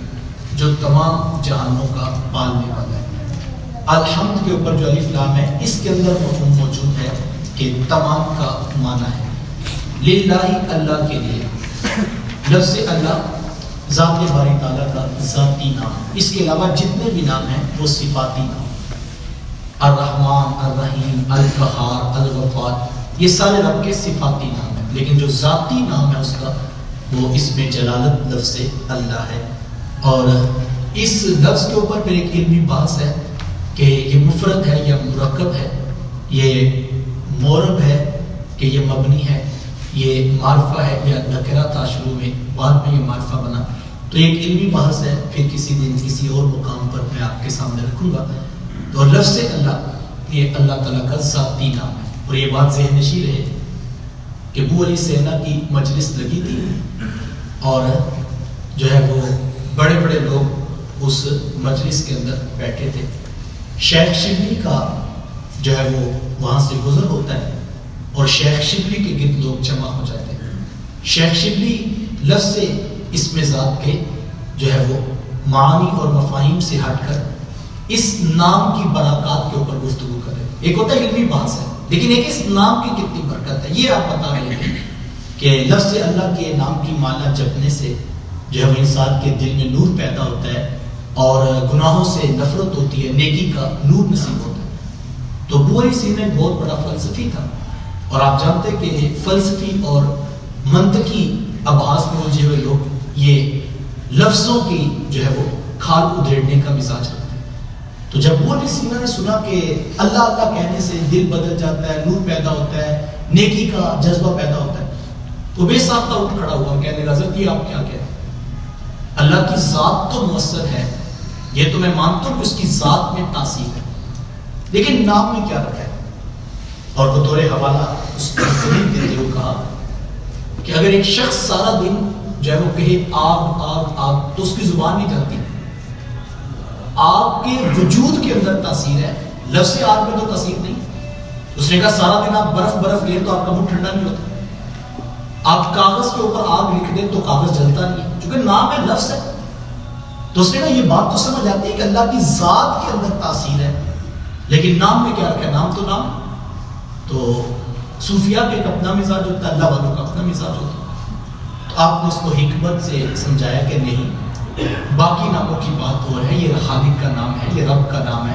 جو تمام جہانوں کا پالنے والا ہے. الحمد کے اوپر جو الف لام ہے اس کے اندر مفہوم موجود ہے کہ تمام کا معنی ہے للہ، اللہ کے لیے. لفظ اللہ ذات باری تعالیٰ کا ذاتی نام، اس کے علاوہ جتنے بھی نام ہیں وہ صفاتی نام. الرحمن، الرحیم، القہار، الغفار، یہ سارے رب کے صفاتی نام ہیں، لیکن جو ذاتی نام ہے اس کا وہ اس میں جلالت لفظ اللہ ہے. اور اس لفظ کے اوپر پھر ایک علمی بحث ہے کہ یہ مفرد ہے یا مرکب ہے، یہ مورب ہے کہ یہ مبنی ہے، یہ معرفہ ہے یا نکرہ تھا شروع میں بعد میں یہ معرفہ بنا. تو ایک علمی بحث ہے، پھر کسی دن کسی اور مقام پر میں آپ کے سامنے رکھوں گا. تو لفظ اللہ یہ اللہ تعالیٰ کا ذاتی نام ہے. اور یہ بات ذہن نشین رہے کہ ابو علی سینا کی مجلس لگی تھی اور جو ہے وہ بڑے بڑے لوگ اس مجلس کے اندر بیٹھے تھے. شیخ شبلی کا جو ہے وہ وہاں سے گزر ہوتا ہے اور شیخ شبلی کے گرد لوگ جمع ہو جاتے ہیں. شیخ شبلی لفظ سے اسم ذات کے جو ہے وہ معانی اور مفاہیم سے ہٹ کر اس نام کی برکات کے اوپر گفتگو کریں. ایک ہوتا ہے علمی بحث ہے، لیکن ایک اس نام کی کتنی برکت ہے یہ آپ بتا رہے ہیں کہ لفظ اللہ کے نام کی مالا جپنے سے جو ہے وہ انسان کے دل میں نور پیدا ہوتا ہے اور گناہوں سے نفرت ہوتی ہے، نیکی کا نور نصیب ہوتا ہے. تو ابو علی سینا ایک بہت بڑا فلسفی تھا اور آپ جانتے ہیں کہ فلسفی اور منطقی ابحاث میں الجھے ہوئے لوگ یہ لفظوں کی جو ہے وہ کھال ادھیڑنے کا مزاج رکھتے ہیں. تو جب ابو علی سینا نے سنا کہ اللہ اللہ کہنے سے دل بدل جاتا ہے، نور پیدا ہوتا ہے، نیکی کا جذبہ پیدا ہوتا ہے، تو بے ساختہ اٹھ کھڑا ہوا کہنے لگا حضرت یہ آپ کیا کہتے ہیں؟ اللہ کی ذات تو مؤثر ہے، یہ تو میں مانتا ہوں کہ اس کی ذات میں تاثیر ہے، لیکن نام میں کیا رکھا ہے؟ اور بطور حوالہ اس کو دیتے ہوئے کہا کہ اگر ایک شخص سارا دن جو ہے وہ کہے آگ آگ آگ تو اس کی زبان نہیں جانتی. آگ کے وجود کے اندر تاثیر ہے، لفظ آگ میں تو تاثیر نہیں. اس نے کہا سارا دن آپ برف برف لیں تو آپ کا منہ ٹھنڈا نہیں ہوتا. آپ کاغذ کے اوپر آگ لکھ دیں تو کاغذ جلتا نہیں ہے، چونکہ نام ہے، لفظ ہے. تو اس نے کہا یہ بات تو سمجھ آتی ہے کہ اللہ کی ذات کے اندر تاثیر ہے، لیکن نام میں کیا رکھا ہے؟ نام تو نام. تو صوفیاء کا ایک اپنا مزاج ہوتا ہے، اللہ والوں کا اپنا مزاج ہوتا ہے. تو آپ نے اس کو حکمت سے سمجھایا کہ نہیں، باقی ناموں کی بات ہو رہی ہے، یہ خالق کا نام ہے، یہ رب کا نام ہے،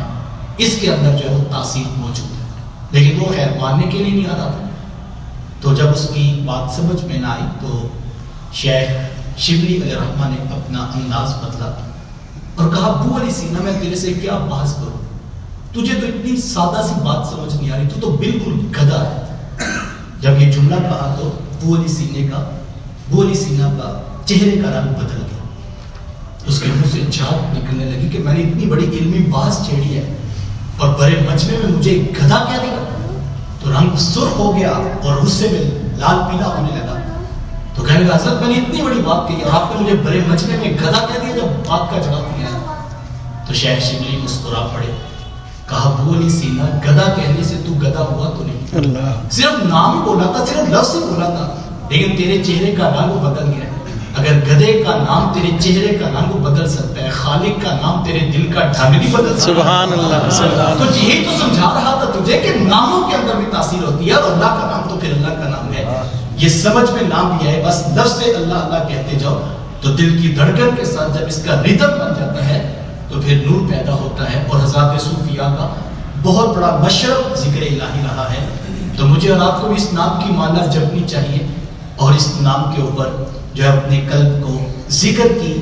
اس کے اندر جو ہے وہ تاثیر موجود ہے. لیکن وہ خیر ماننے کے لیے نہیں آ رہا تھا. تو جب اس کی بات سمجھ میں نہ آئی تو شیخ شبلی علیہ الرحمہ نے اپنا انداز بدلا اور کہا ابو علی سینا میں تیرے سے کیا بحث کروں، تجھے تو اتنی سادہ سی بات سمجھ نہیں آ رہی، تو بالکل گدھا ہے. جب یہ جملہ کہا تو ابو علی سینا کا چہرے کا رنگ بدل گیا. اس کے منہ سے جھاگ نکلنے لگی کہ میں نے اتنی بڑی علمی بحث چھیڑی ہے اور بڑے مجمع میں مجھے گدھا کہہ دیا. تو رنگ سرخ ہو گیا اور غصے میں لال پیلا ہونے لگا. تو کہنے لگا حضرت میں نے اتنی بڑی بات کہی اور آپ نے مجھے بڑے مجمع میں گدھا کہہ دیا جب بات کا جواب دیا. تو شیخ شبلی مسکرا پڑے، کہا ابو علی سینا گدھا کہنے سے تو گدھا ہوا تو نہیں، صرف نام بولا تھا، صرف لفظ ہی بولا تھا، لیکن تیرے چہرے کا رنگ بدل گیا. اگر گدھے کا نام تیرے چہرے کا رنگ بدل سکتا ہے، خالق کا نام تیرے دل کا ڈھنگ بھی بدل سکتا ہے. سبحان اللہ. تو یہی تو سمجھا رہا تھا تجھے کہ ناموں کے اندر بھی تاثیر ہوتی ہے، اور اللہ کا نام تو پھر اللہ کا نام ہے. یہ سمجھ میں نام بھی ہے، بس لفظ سے اللہ اللہ کہتے جاؤ تو دل کی دھڑکن کے ساتھ جب اس کا ردم بن جاتا ہے تو پھر نور پیدا ہوتا ہے. اور حضرات صوفیاء کا بہت بڑا مشرب ذکر الہی رہا ہے. تو مجھے اور آپ کو بھی اس نام کی مالا جپنی چاہیے اور اس نام کے اوپر جو ہے اپنے قلب کو ذکر کی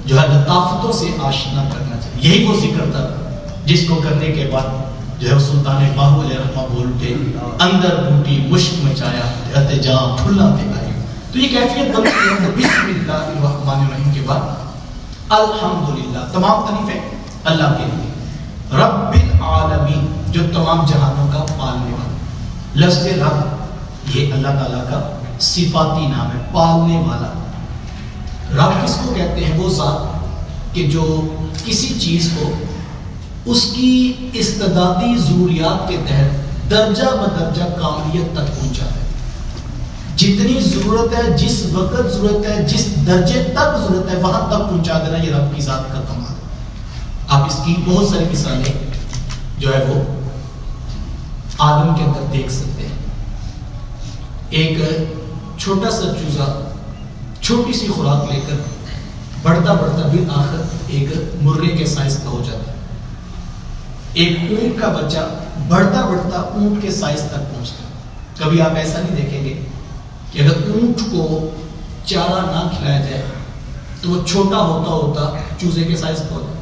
جو ہے لطافتوں سے آشنا کرنا چاہیے. یہی وہ ذکر تھا جس کو کرنے کے بعد جو ہے سلطان باہو علیہ رحمہ بول اٹھے, اندر بوٹی مشک مچایا رہتے جہاں پھلا پہ آئی. تو یہ کیفیت بنتی ہے بسم اللہ الرحمن الرحیم کے بعد الحمدللہ, تمام تعریفیں اللہ کے لیے. رب العالمین, جو تمام جہانوں کا پالنے والا. لفظ رب یہ اللہ تعالیٰ کا صفاتی نام ہے, پالنے والا. رب کس کو کہتے ہیں؟ وہ ذات کہ جو کسی چیز کو اس کی استعدادی ضروریات کے تحت درجہ بدرجہ کاملیت تک پہنچا ہے. جتنی ضرورت ہے, جس وقت ضرورت ہے, جس درجے تک ضرورت ہے, وہاں تک پہنچا دینا یہ رب کی ذات کا کمال ہے. آپ اس کی بہت ساری مثالیں جو ہے وہ آدم کے اندر دیکھ سکتے ہیں. ایک چھوٹا سا چوزا چھوٹی سی خوراک لے کر بڑھتا بڑھتا بالآخر ایک مرغے کے سائز کا ہو جاتا ہے. ایک اونٹ کا بچہ بڑھتا بڑھتا اونٹ کے سائز تک پہنچتا ہے. کبھی آپ ایسا نہیں دیکھیں گے کہ اگر اونٹ کو چارہ نہ کھلایا جائے تو وہ چھوٹا ہوتا ہوتا چوزے کے سائز کا ہوتا ہے.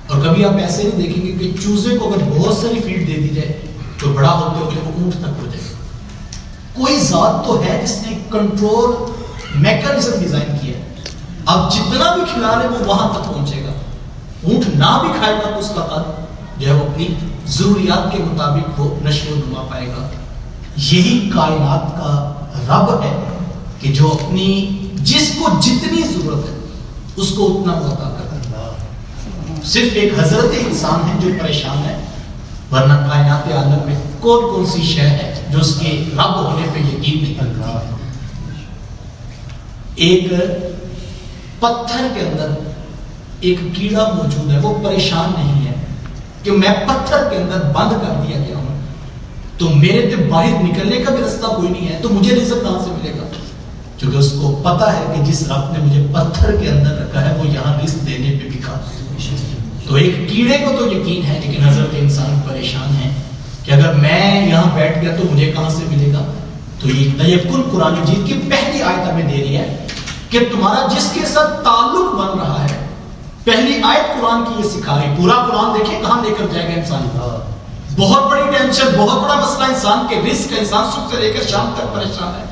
اور کبھی آپ ایسے نہیں دیکھیں گے کہ چوزے کو اگر بہت ساری فیڈ دے دی جائے تو بڑا ہوتے ہوتے وہ اونٹ تک ہو جائے. کوئی ذات تو ہے جس نے کنٹرول میکانزم ڈیزائن کیا ہے. اب جتنا بھی کھلا رہے وہ وہاں تک پہنچے گا. اونٹ نہ بھی کھائے گا تو اس کا قد جو ہے وہ اپنی ضروریات کے مطابق وہ نشو و نما پائے گا. یہی کائنات کا رب ہے کہ جو اپنی جس کو جتنی ضرورت ہے اس کو اتنا عطا کرتا ہے. صرف ایک حضرت انسان ہے جو پریشان ہے, ورنہ کائنات عالم میں کون کون سی شے ہے جو اس کے رب ہونے پہ یقین نہیں کرتی. ایک پتھر کے اندر ایک کیڑا موجود ہے, وہ پریشان نہیں ہے کہ میں پتھر کے اندر بند کر دیا گیا ہوں تو میرے تو باہر نکلنے کا بھی راستہ کوئی نہیں ہے, تو مجھے رزق کہاں سے ملے گا؟ کیونکہ اس کو پتا ہے کہ جس رب نے مجھے پتھر کے اندر رکھا ہے وہ یہاں رزق دینے پہ بھی قادر ہے. تو ایک کیڑے کو تو یقین ہے, لیکن حضرت انسان پریشان ہے کہ اگر میں یہاں بیٹھ گیا تو مجھے کہاں سے ملے گا. تو یہ تیقن قرآن مجید کی پہلی آیت ہمیں دے رہی ہے کہ تمہارا جس کے ساتھ تعلق بن رہا ہے, پہلی آیت قرآن کی یہ سکھا رہی. پورا قرآن دیکھیں کہاں لے کر جائے گا انسان. بہت بڑی ٹینشن, بہت بڑا مسئلہ انسان کے رزق کا, انسان صبح سے لے کر شام تک پریشان ہے.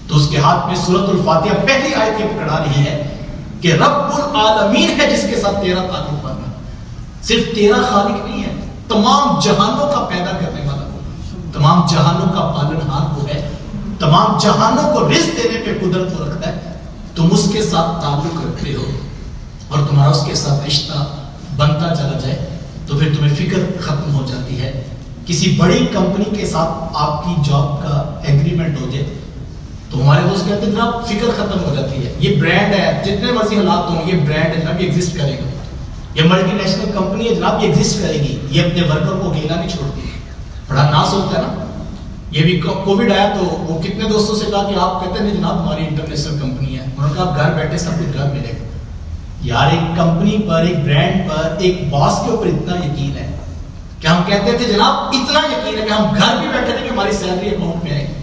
تو اس کے ہاتھ میں سورۃ الفاتحہ پہلی آیت یہ پکڑا رہی ہے کہ رب العالمین ہے جس کے ساتھ تیرا تعلق بن رہا ہے. صرف تیرا خالق نہیں ہے, تمام جہانوں کا پیدا کرنے والا وہ, تمام جہانوں کا پالنہار وہ ہے, تمام جہانوں کو رزق دینے پہ قدرت وہ رکھتا ہے. تم اس کے ساتھ تعلق رکھتے ہو اور تمہارا اس کے ساتھ رشتہ بنتا چلا جائے تو پھر تمہیں فکر ختم ہو جاتی ہے. کسی بڑی کمپنی کے ساتھ آپ کی جاب کا ایگریمنٹ ہو جائے تو ہمارے دوست کہتے ہیں جناب فکر ختم ہو جاتی ہے. یہ برانڈ ہے, جتنے مرضی حالات ہوں یہ برانڈ ہے جناب, یہ ایگزسٹ کرے گا. یہ ملٹی نیشنل کمپنی ہے جناب, یہ ایگزسٹ کرے گی, یہ اپنے ورکر کو اکیلا نہیں چھوڑتی. بڑا ناز ہوتا ہے نا. یہ بھی کووڈ آیا تو وہ کتنے دوستوں سے کہا کہ آپ کہتے ہیں جناب ہماری انٹرنیشنل کمپنی ہے, انہوں نے کہا آپ گھر بیٹھے سب کچھ گھر ملے گا. یار ایک کمپنی پر, ایک برانڈ پر, ایک باس کے اوپر اتنا یقین ہے کہ ہم کہتے تھے جناب اتنا یقین ہے کہ ہم گھر بھی بیٹھے تھے کہ ہماری سیلری اکاؤنٹ میں آئے گی.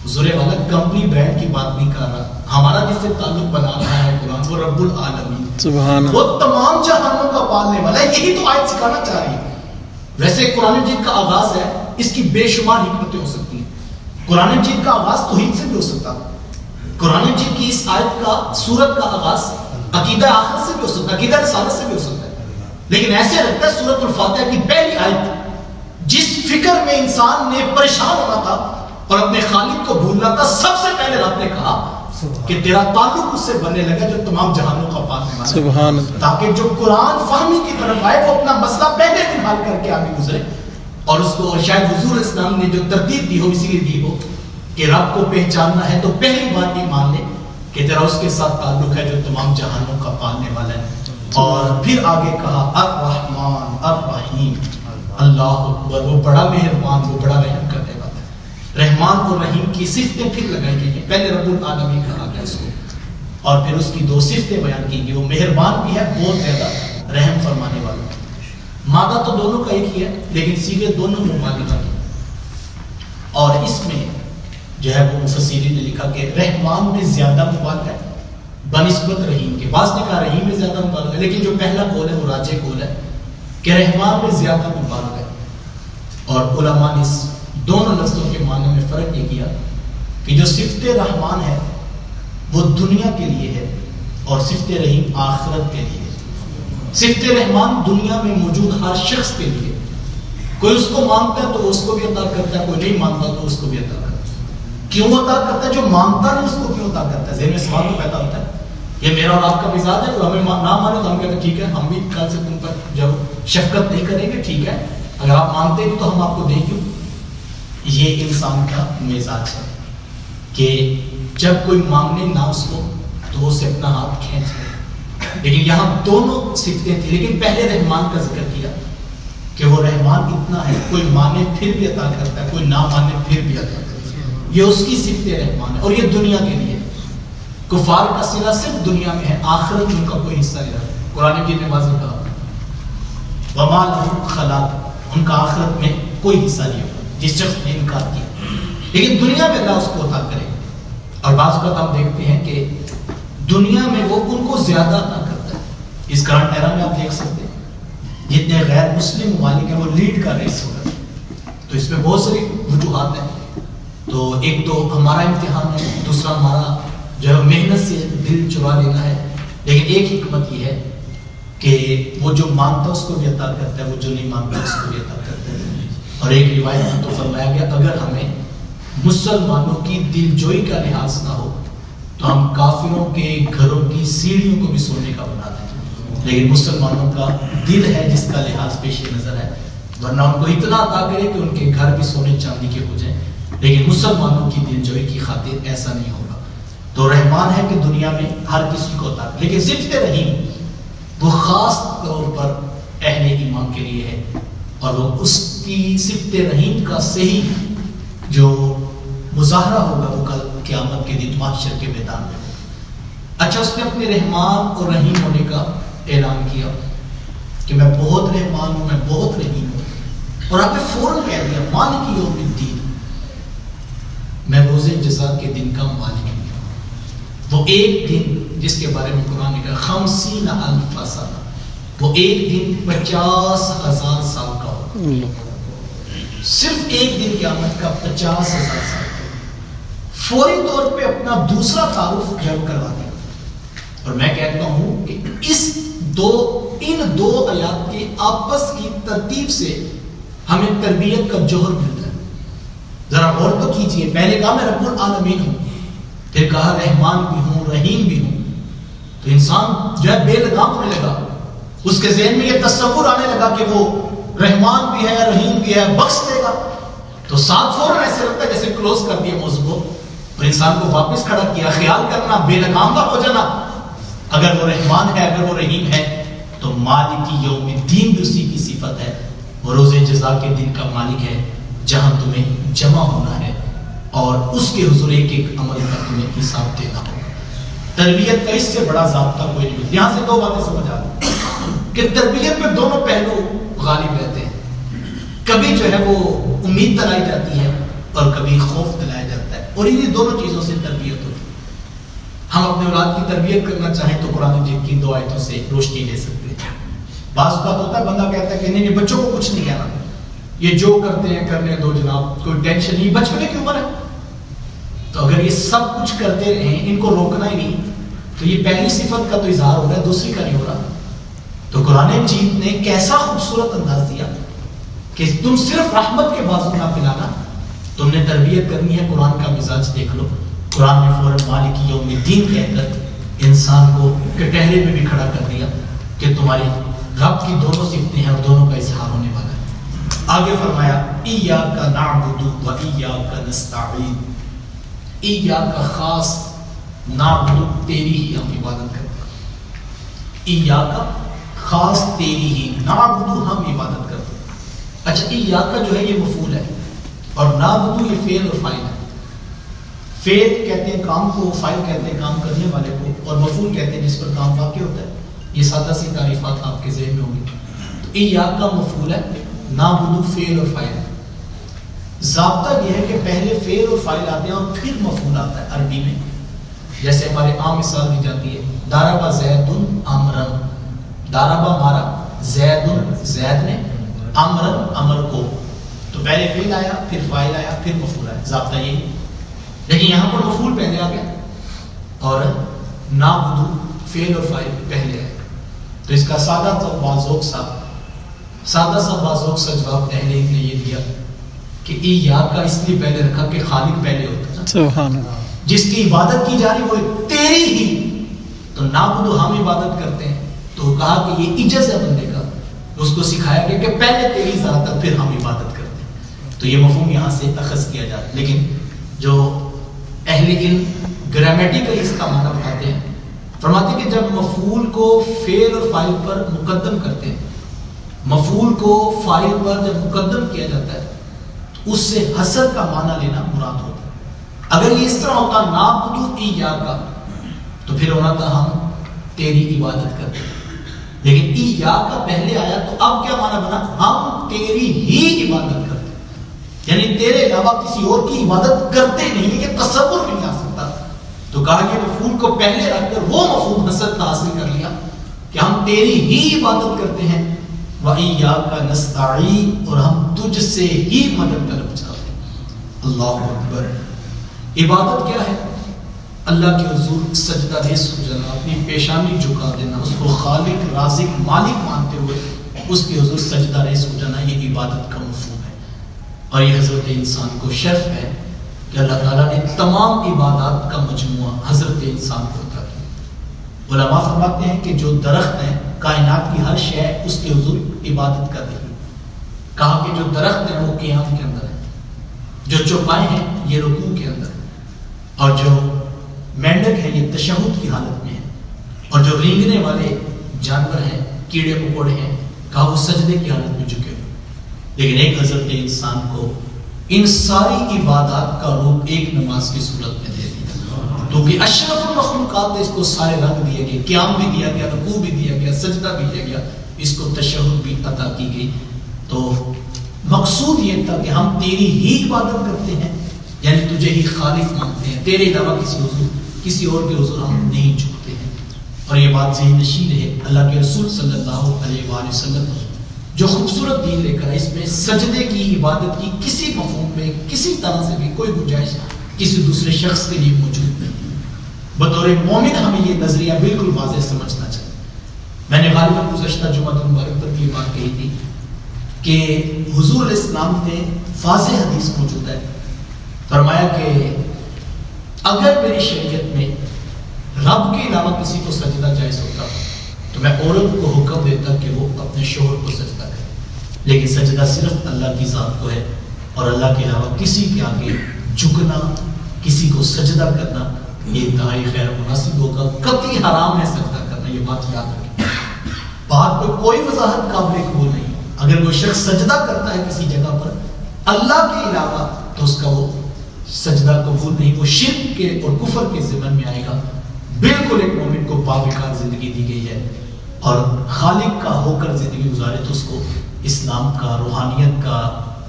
حضور والا کمپنی برانڈ کی بات نہیں کر رہا, ہمارا جس سے تعلق بنا رہا ہے قرآن وہ رب العالمین, سبحان اللہ, وہ تمام جہانوں کا پالنے والا ہے. یہی تو آیت سکھانا چاہ رہی ہے. ویسے قرآن مجید کا آغاز ہے, اس کی بے شمار حکمتیں ہو سکتی ہیں. قرآن مجید کا آغاز توحید سے بھی ہو سکتا ہے. قرآن مجید کی اس آیت کا, سورت کا آغاز عقیدہ آخرت سے بھی ہو سکتا ہے, عقیدہ رسالت سے بھی ہو سکتا ہے. لیکن ایسے لگتا ہے سورۃ الفاتحہ کی پہلی آیت جس فکر میں انسان نے پریشان ہونا تھا اور اپنے خالق کو بھولنا تھا, سب سے پہلے رب نے کہا کہ تیرا تعلق اس سے بننے لگا جو تمام جہانوں کا پالنے والا ہے. سبحان اللہ. تاکہ جو قرآن فہمی کی طرف آئے وہ اپنا مسئلہ پہلے دن حل کر کے آگے گزرے. اور اس کو شاید حضور اسلام نے جو ترتیب دی ہو اسی لیے دی ہو کہ رب کو پہچاننا ہے تو پہلی بات یہ مان لے کہ تیرا اس کے ساتھ تعلق ہے جو تمام جہانوں کا پالنے والا ہے. اور پھر آگے کہا الرحمن الرحیم, اللہ اکبر, وہ بڑا مہربان, وہ بڑا رحم کرنے والا ہے. رحمان اور رحیم کی صفتیں پھر لگائی گئی ہیں. پہلے رب العالمین کہا گیا اس کو, اور پھر اس کی دو صفتیں بیان کی گئی. وہ مہربان بھی ہے, بہت زیادہ رحم فرمانے والا. مادہ تو دونوں کا ایک ہی ہے لیکن صیغے دونوں مبالغہ کی. اور اس میں جو ہے وہ مفسرین نے لکھا کہ رحمان میں زیادہ مبالغہ ہے, بنسبت رحیم کے. بعض نے کہا رحیم میں زیادہ مبالغہ ہے، لیکن جو پہلا قول ہے وہ راجح قول ہے کہ رحمان میں زیادہ مبالغہ ہے. اور علماء نے اس دونوں لفظوں کے معنی میں فرق یہ کیا کہ جو صفت رحمان ہے وہ دنیا کے لیے ہے اور صفت رحیم آخرت کے لیے. صفت رحمان دنیا میں موجود ہر شخص کے لیے، کوئی اس کو مانگتا ہے تو اس کو بھی عطا کرتا ہے، کوئی نہیں مانگتا تو اس کو بھی عطا کرتا ہے. کیوں عطا کرتا ہے؟ جو مانگتا نہیں اس کو کیوں عطا کرتا ہے؟ ذہن میں سوال تو پیدا ہوتا ہے. یہ میرا اور آپ کا مزاج ہے، تو ہمیں نہ مانے تو ہم کہتے ہیں ٹھیک ہے، ہم بھی کل سے تم پر جب شفقت نہیں کریں گے، ٹھیک ہے اگر آپ مانگتے نہیں تو ہم آپ کو دیں کیوں. یہ انسان کا مزاج ہے کہ جب کوئی مانگنے نہ اس کو تو اسے اپنا ہاتھ کھینچ لے. لیکن یہاں دونوں صفتیں تھیں، لیکن پہلے رحمان کا ذکر کیا کہ وہ رحمان اتنا ہے، کوئی مانے پھر بھی عطا کرتا ہے، کوئی نہ مانے پھر بھی عطا کرتا ہے. یہ اس کی صفت رحمان ہے اور یہ دنیا کے لیے. کفار کا صلہ صرف دنیا میں ہے، آخرت میں ان کا کوئی حصہ نہیں رہا. قرآن مجید نے واضح کہا وَمَا لَهُمْ خَلَاقٌ، ان کا آخرت میں کوئی حصہ نہیں ہوگا جس شخص نے انکار کیا. لیکن دنیا میں اللہ اس کو عطا کرے. اور بعض اوقات ہم دیکھتے ہیں کہ دنیا میں وہ ان کو زیادہ عطا کرتا ہے. اس کرنٹ ایرا میں آپ دیکھ سکتے ہیں جتنے غیر مسلم ممالک ہیں وہ لیڈ کر رہے ہیں. تو اس میں بہت ساری وجوہات ہیں. تو ایک تو ہمارا امتحان ہے، دوسرا ہمارا جو ہے محنت سے دل چرا لینا ہے. لیکن ایک حکمت یہ ہے کہ وہ جو مانتا اس کو بھی عطا کرتا ہے، وہ جو نہیں مانتا اس کو بھی عطا کرتا ہے. اور ایک روایت میں تو فرمایا گیا اگر ہمیں مسلمانوں کی دل جوئی کا لحاظ نہ ہو تو ہم کافروں کے گھروں کی سیڑھیوں کو بھی سونے کا بنا دیں. لیکن مسلمانوں کا دل ہے جس کا لحاظ پیش نظر ہے، ورنہ ان کو اتنا عطا کرے کہ ان کے گھر بھی سونے چاندی کے ہو جائیں. لیکن مسلمانوں کی دل جوئی کی خاطر ایسا نہیں ہوگا. تو رحمان ہے کہ دنیا میں ہر کسی کو عطا کرے. لیکن صفت رحیم وہ خاص طور پر اہل ایمان کے لیے ہے، اور وہ اس کی صفت رحیم کا صحیح جو مظاہرہ ہوگا وہ کل قیامت کے دن محشر کے میدان میں. اچھا، اس نے اپنے رحمان اور رحیم ہونے کا اعلان کیا کہ میں بہت رحمان ہوں، میں بہت رحیم ہوں. اور آپ نے فوراً کہہ دیا مالک یوم الدین، میں روز جزا کے دن کا مالک ہوں. وہ ایک دن جس کے بارے میں قرآن نے کہا 50,000 سنہ، وہ ایک دن 50,000 سال کا ہوگا. صرف ایک دن قیامت کا 50,000 سال کا. فوری طور پہ اپنا دوسرا تعارف جب کروا دیا. اور میں کہتا ہوں کہ ان دو آیات کے آپس کی ترتیب سے ہمیں تربیت کا جوہر ملتا ہے. ذرا غور تو کیجئے، پہلے کہا میں رب العالمین ہوں، پھر کہا رحمان بھی ہوں، رحیم بھی ہوں. تو انسان جو ہے بے لگام ہونے لگا، اس کے ذہن میں یہ تصور آنے لگا کہ وہ رحمان بھی ہے، رحیم بھی ہے، بخش دے گا. تو ساتھ فوراً ایسے لگتا ہے جیسے کلوز کر دیا موضوع کو اور انسان کو واپس کھڑا کیا. خیال کرنا، بے لگام کا ہو جانا. اگر وہ رحمان ہے، اگر وہ رحیم ہے تو مالک یوم الدین بھی اسی کی صفت ہے. وہ روز جزا کے دن کا مالک ہے جہاں تمہیں جمع ہونا ہے اور اس کے حضور ایک ایک عمل کا تمہیں حساب دینا ہوگا. تربیت کا اس سے بڑا ضابطہ کوئی نہیں. یہاں سے دو باتیں سمجھ آ رہی کہ تربیت میں دونوں پہلو غالب رہتے ہیں. کبھی جو ہے وہ امید دلائی جاتی ہے اور کبھی خوف دلایا جاتا ہے، اور انہیں دونوں چیزوں سے تربیت ہوتی ہے. ہم اپنے اولاد کی تربیت کرنا چاہیں تو قرآن مجید کی 2 آیتوں سے روشنی لے سکتے ہیں. بعض اوقات ہوتا ہے بندہ کہتا ہے کہ نہیں بچوں کو کچھ نہیں کہنا، یہ جو کرتے ہیں کرنے دو جناب، کوئی ٹینشن نہیں، بچپنے کی عمر ہے. تو اگر یہ سب کچھ کرتے رہیں، ان کو روکنا ہی نہیں، تو یہ پہلی صفت کا تو اظہار ہو رہا ہے، دوسری کا نہیں ہو رہا. تو قرآن مجید نے کیسا خوبصورت انداز دیا کہ تم صرف رحمت کے بازو نہ پلانا، تم نے تربیت کرنی ہے. قرآن کا مزاج دیکھ لو، قرآن نے فوراً مالک یوم الدین کہہ کر انسان کو کٹہرے میں بھی کھڑا کر دیا کہ تمہاری رب کی دونوں صفتیں ہیں اور دونوں کا اظہار ہونے والا ہے. آگے فرمایا ایاک نعبد و ایاک نستعین. ایاک خاص، نعبد تیری ہی ہم عبادت کرتے ہیں. ایاک خاص تیری ہی، نعبد ہم عبادت کرتے ہیں. اچھا، ایاک جو ہے یہ مفعول ہے اور نعبد یہ فعل اور فاعل ہے. فعل کہتے ہیں کام کو، فاعل کہتے ہیں کام کرنے والے کو، اور مفعول کہتے ہیں جس پر کام واقع ہوتا ہے. یہ سادہ سی تعریفات آپ کے ذہن میں ہوں گی. تو ایاک کا مفعول ہے، نعبد فعل اور فاعل. ضابطہ یہ ہے کہ پہلے فعل اور فاعل آتے ہیں اور پھر مفعول آتا ہے عربی میں. جیسے ہمارے عام مثال دی جاتی ہے داربا زیدن امرن، داربا مارا، زیدن زید نے، امرن امر کو، تو پہلے فعل آیا، پھر فاعل آیا، پھر مفعول آیا، ضابطہ یہی۔ لیکن یہاں پر مفعول پہلے آ گیا اور نعبدو فعل اور فاعل پہلے آئے، تو اس کا سادہ سا بازوق سا جواب اہل علم نے یہ دیا کہ یا کا اس لیے پہلے رکھا کہ خالق پہلے ہوتا ہے، سبحان اللہ، جس کی عبادت کی جا رہی وہ تیری ہی، تو نعبدو ہم عبادت کرتے ہیں، تو کہا کہ یہ عجز ہے بندے کا، اس کو سکھایا گیا کہ پہلے تیری ذات ہے پھر ہم عبادت کرتے ہیں، تو یہ مفہوم یہاں سے اخذ کیا جاتا ہے۔ لیکن جو اہل علم گرامیٹیکل اس کا معنی بتاتے ہیں، فرماتے ہیں کہ جب مفعول کو فعل اور فاعل پر مقدم کرتے ہیں، مفعول کو فاعل پر جب مقدم کیا جاتا ہے تو اس سے حسر کا معنی لینا مراد ہوتا ہے۔ اگر یہ اس طرح ہوتا نعبدو ایاکا تو پھر ہونا تھا ہم تیری عبادت کرتے ہیں، لیکن ایاکا پہلے آیا تو اب کیا معنی بنا؟ ہم تیری ہی عبادت کرتے ہیں، یعنی تیرے علاوہ کسی اور کی عبادت کرتے نہیں، یہ تصور بھی نہیں آ سکتا۔ تو کہا یہ مفعول کو پہلے رکھ کر وہ مفہوم حسر کا حاصل کر لیا کہ ہم تیری ہی عبادت کرتے ہیں، وَإِيَّاكَ نَسْتَعِينُ، اور ہم تجھ سے ہی مدد طلب چاہتے ہیں۔ اللہ اکبر۔ عبادت کیا ہے؟ اللہ کے حضور سجدہ ریز ہو جانا، اپنی پیشانی جھکا دینا، اس کو خالق رازق مالک مانتے ہوئے اس کے حضور سجدہ ریز ہو جانا، یہ عبادت کا مفہوم ہے۔ اور یہ حضرت انسان کو شرف ہے کہ اللہ تعالیٰ نے تمام عبادات کا مجموعہ حضرت انسان کو عطا کیا۔ علماء فرماتے ہیں کہ جو درخت ہیں، کائنات کی ہر شے اس کے حضور عبادت کر رہی ہے۔ کہا کہ جو درخت ہیں وہ قیام کے اندر ہے، جو چوپائے ہیں یہ رکوع کے اندر ہے، اور جو مینڈک ہے یہ تشہد کی حالت میں ہے، اور جو رینگنے والے جانور ہیں، کیڑے مکوڑے ہیں، کہا وہ سجدے کی حالت میں جھکے ہوئے۔ لیکن ایک حضرت انسان کو ان ساری عبادات کا روپ ایک نماز کی صورت میں دے دیا، کیونکہ اشرف المخلوقات اس کو سارے رنگ دیے گئے، قیام بھی دیا گیا، رکوع بھی دیا گیا، سجدہ بھی دیا گیا، اس کو تشہد بھی عطا کی گئی۔ تو مقصود یہ تھا کہ ہم تیری ہی عبادت کرتے ہیں، یعنی تجھے ہی خالق مانتے ہیں، تیرے علاوہ کسی اور کے حضور ہم نہیں جھکتے ہیں۔ اور یہ بات ذہن نشین ہے، اللہ کے رسول صلی اللہ علیہ وآلہ وسلم جو خوبصورت دین لے کر اس میں سجدے کی عبادت کی کسی مفہوم میں کسی طرح سے بھی کوئی گنجائش کسی دوسرے شخص کے لیے موجود نہیں۔ بطور مومن ہمیں یہ نظریہ بالکل واضح سمجھنا چاہیے۔ میں نے غالباً گزشتہ جمعہ المبارک پر یہ بات کہی تھی کہ حضور علیہ السلام نے واضح حدیث موجود ہے، فرمایا کہ اگر میری شریعت میں رب کے علاوہ کسی کو سجدہ جائز ہوتا تو میں عورت کو حکم دیتا کہ وہ اپنے شوہر کو سجدہ کرے، لیکن سجدہ صرف اللہ کی ذات کو ہے، اور اللہ کے علاوہ کسی کے آگے جھکنا، کسی کو سجدہ کرنا یہ انتہائی غیر مناسب ہوگا، قطعی حرام ہے سجدہ کرنا، یہ بات یاد رکھیں۔ بات پہ کوئی وضاحت قابل قبول نہیں۔ اگر کوئی شخص سجدہ کرتا ہے کسی جگہ پر اللہ کے علاوہ تو اس کا وہ سجدہ قبول نہیں، وہ شرک کے اور کفر کے ضمن میں آئے گا۔ بالکل ایک مومن کو باوقار زندگی دی گئی ہے اور خالق کا ہو کر زندگی گزارے تو اس کو اسلام کا، روحانیت کا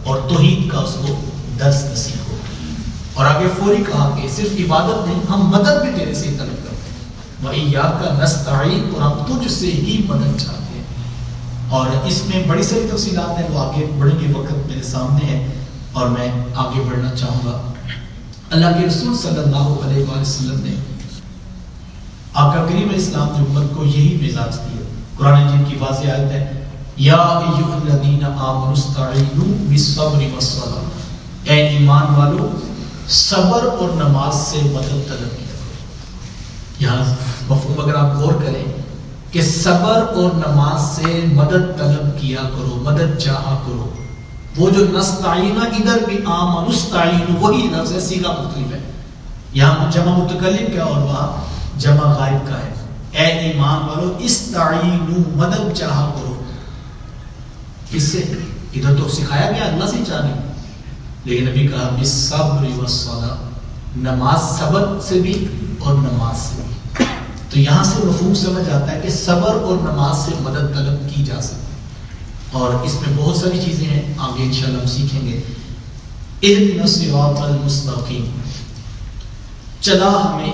اور توحید کا اس کو درس نصیب ہو۔ اور آگے فوری کہا کہ صرف عبادت نہیں، ہم مدد بھی تیرے سے طلب کرتے ہیں، وَإِيَّاكَ نَسْتَعِينُ، اور ہم تجھ سے ہی مدد چاہتے ہیں۔ اور اس میں بڑی ساری تفصیلات ہیں، وہ آگے بڑھیں گے، وقت میرے سامنے ہے اور میں آگے بڑھنا چاہوں گا۔ اللہ کے رسول صلی اللہ علیہ وآلہ وسلم نے آقا کریم اسلام کی امت کو یہی مزاج دیا۔ قرآن مجید کی واضح آیت ہے، یا ایھا الذین آمنوا استعینوا بالصبر والصلاۃ، اے ایمان والو صبر اور نماز سے مدد طلب کیا کرو۔ یہاں مفہوم اگر آپ غور کریں کہ صبر اور نماز سے مدد طلب کیا کرو، مدد چاہا کرو، وہ جو نستعین ادھر بھی آمنوا استعینوا وہی لفظ ہے، صیغہ مختلف ہے، یہاں جمع متکلم کا اور وہاں جمع غائب کا ہے۔ اے ایمان والو استعینوا، مدد چاہا کرو، کس سے؟ ادھر تو سکھایا گیا اللہ سے چاہنے، لیکن ابھی کہا بالصبر والصلاۃ، نماز صبر سے بھی اور نماز سے بھی۔ تو یہاں سے مفہوم سمجھ آتا ہے کہ صبر اور نماز سے مدد طلب کی جا سکتی، اور اس میں بہت ساری چیزیں ہیں، آگے انشاءاللہ ہم سیکھیں گے۔ اہدنا الصراط المستقیم، چلا ہمیں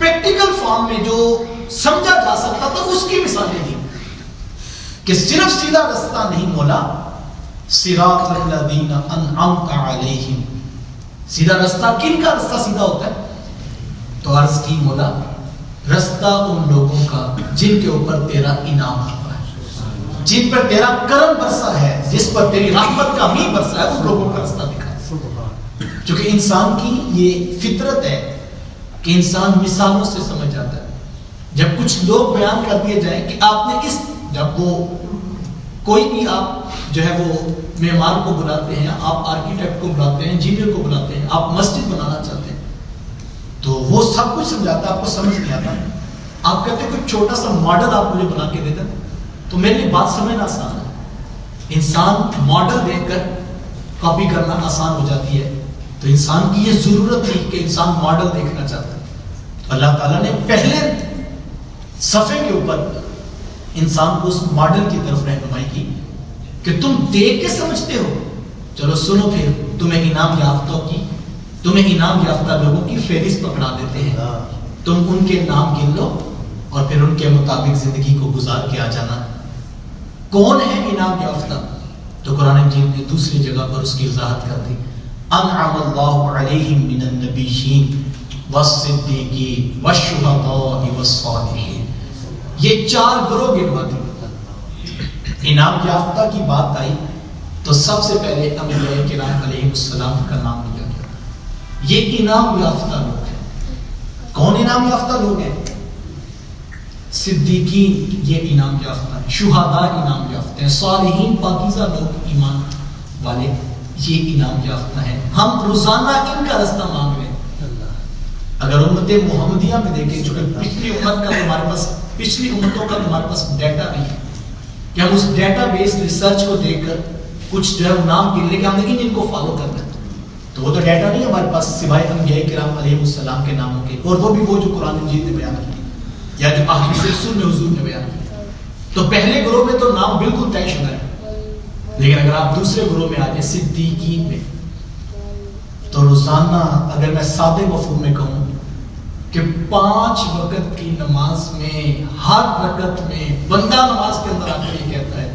پریکٹیکل فارم میں جو سمجھا جا سکتا تھا اس کی مثالیں دی کہ صرف سیدھا رستہ نہیں مولا، صراط الذین انعمت علیہم، سیدھا رستہ کن کا رستہ سیدھا ہوتا ہے؟ تو عرض کی مولا رستہ ان لوگوں کا جن کے اوپر تیرا انعام ہوا ہے، جن پر تیرا کرم برسا ہے، جس پر تیری رحمت کا میہ برسا ہے، اس لوگوں کا رستہ دکھا ہے۔ چونکہ انسان کی یہ فطرت ہے کہ انسان مثالوں سے سمجھ جاتا ہے۔ جب کچھ لوگ بیان کر دیے جائیں کہ آپ نے اس، جب وہ کوئی بھی آپ جو ہے وہ معمار کو بلاتے ہیں، آپ آرکیٹیکٹ کو بلاتے ہیں، انجینئر کو بلاتے ہیں، آپ مسجد بنانا چاہتے ہیں تو وہ سب کچھ سمجھاتا ہے، آپ کو سمجھ نہیں آتا، آپ کہتے ہیں کوئی چھوٹا سا ماڈل آپ مجھے بنا کے دے دیں تو میرے لیے بات سمجھنا آسان ہے۔ انسان ماڈل دیکھ کر کاپی کرنا آسان ہو جاتی ہے، تو انسان کی یہ ضرورت تھی کہ انسان ماڈل دیکھنا چاہتا ہے۔ تو اللہ تعالیٰ نے پہلے صفحے کے اوپر انسان کو اس ماڈل کی طرف رہنمائی کی کہ تم دیکھ کے سمجھتے ہو، چلو سنو پھر تمہیں انعام یافتہ لوگوں کی فہرست پکڑا دیتے ہیں، تم ان کے نام گن لو اور پھر ان کے مطابق زندگی کو گزار کے آ جانا۔ کون ہے انعام یافتہ؟ تو قرآن مجید نے دوسری جگہ پر اس کی وضاحت کر دی، انعم اللہ علیہم من النبیین والصدیقین والشہداء والصالحین۔ یہ چار گروہ گنوا دی۔ انعام یافتہ کی بات آئی تو سب سے پہلے انبیاء کرام علیہ السلام کا نام لیا گیا۔ یہ انعام یافتہ لوگ ہیں۔ کون انعام یافتہ لوگ ہیں؟ صدیقین یہ انعام یافتہ ہیں، شہداء انعام یافتہ ہیں، صالحین پاکیزہ لوگ ایمان والے یہ انعام یافتہ ہیں۔ ہم روزانہ ان کا رستہ مانگ رہے ہیں۔ اگر امت محمدیہ میں دیکھیں، چونکہ پچھلی امتوں کا ہمارے پاس ڈیٹا نہیں ہے کہ ہم اس ڈیٹا بیس ریسرچ کو دیکھ کر کچھ جو ہے نام گن لیں کہ ہم نے جن کو فالو کرنا ہے، تو وہ تو ڈیٹا نہیں ہے ہمارے پاس سوائے انبیاء کرام علیہ السلام کے ناموں کے، اور وہ بھی وہ جو قرآن مجید نے بیان کی یا جو احادیث رسول میں حضور نے بیان کی۔ تو پہلے گروہ میں تو نام بالکل طے شدہ ہے، لیکن اگر آپ دوسرے گروہ میں آ جائیں صدیقین میں، تو روزانہ اگر میں سادے مفہوم میں کہوں کہ 5 وقت کی نماز میں ہر رکعت میں بندہ نماز کے اندر آ کر یہ کہتا ہے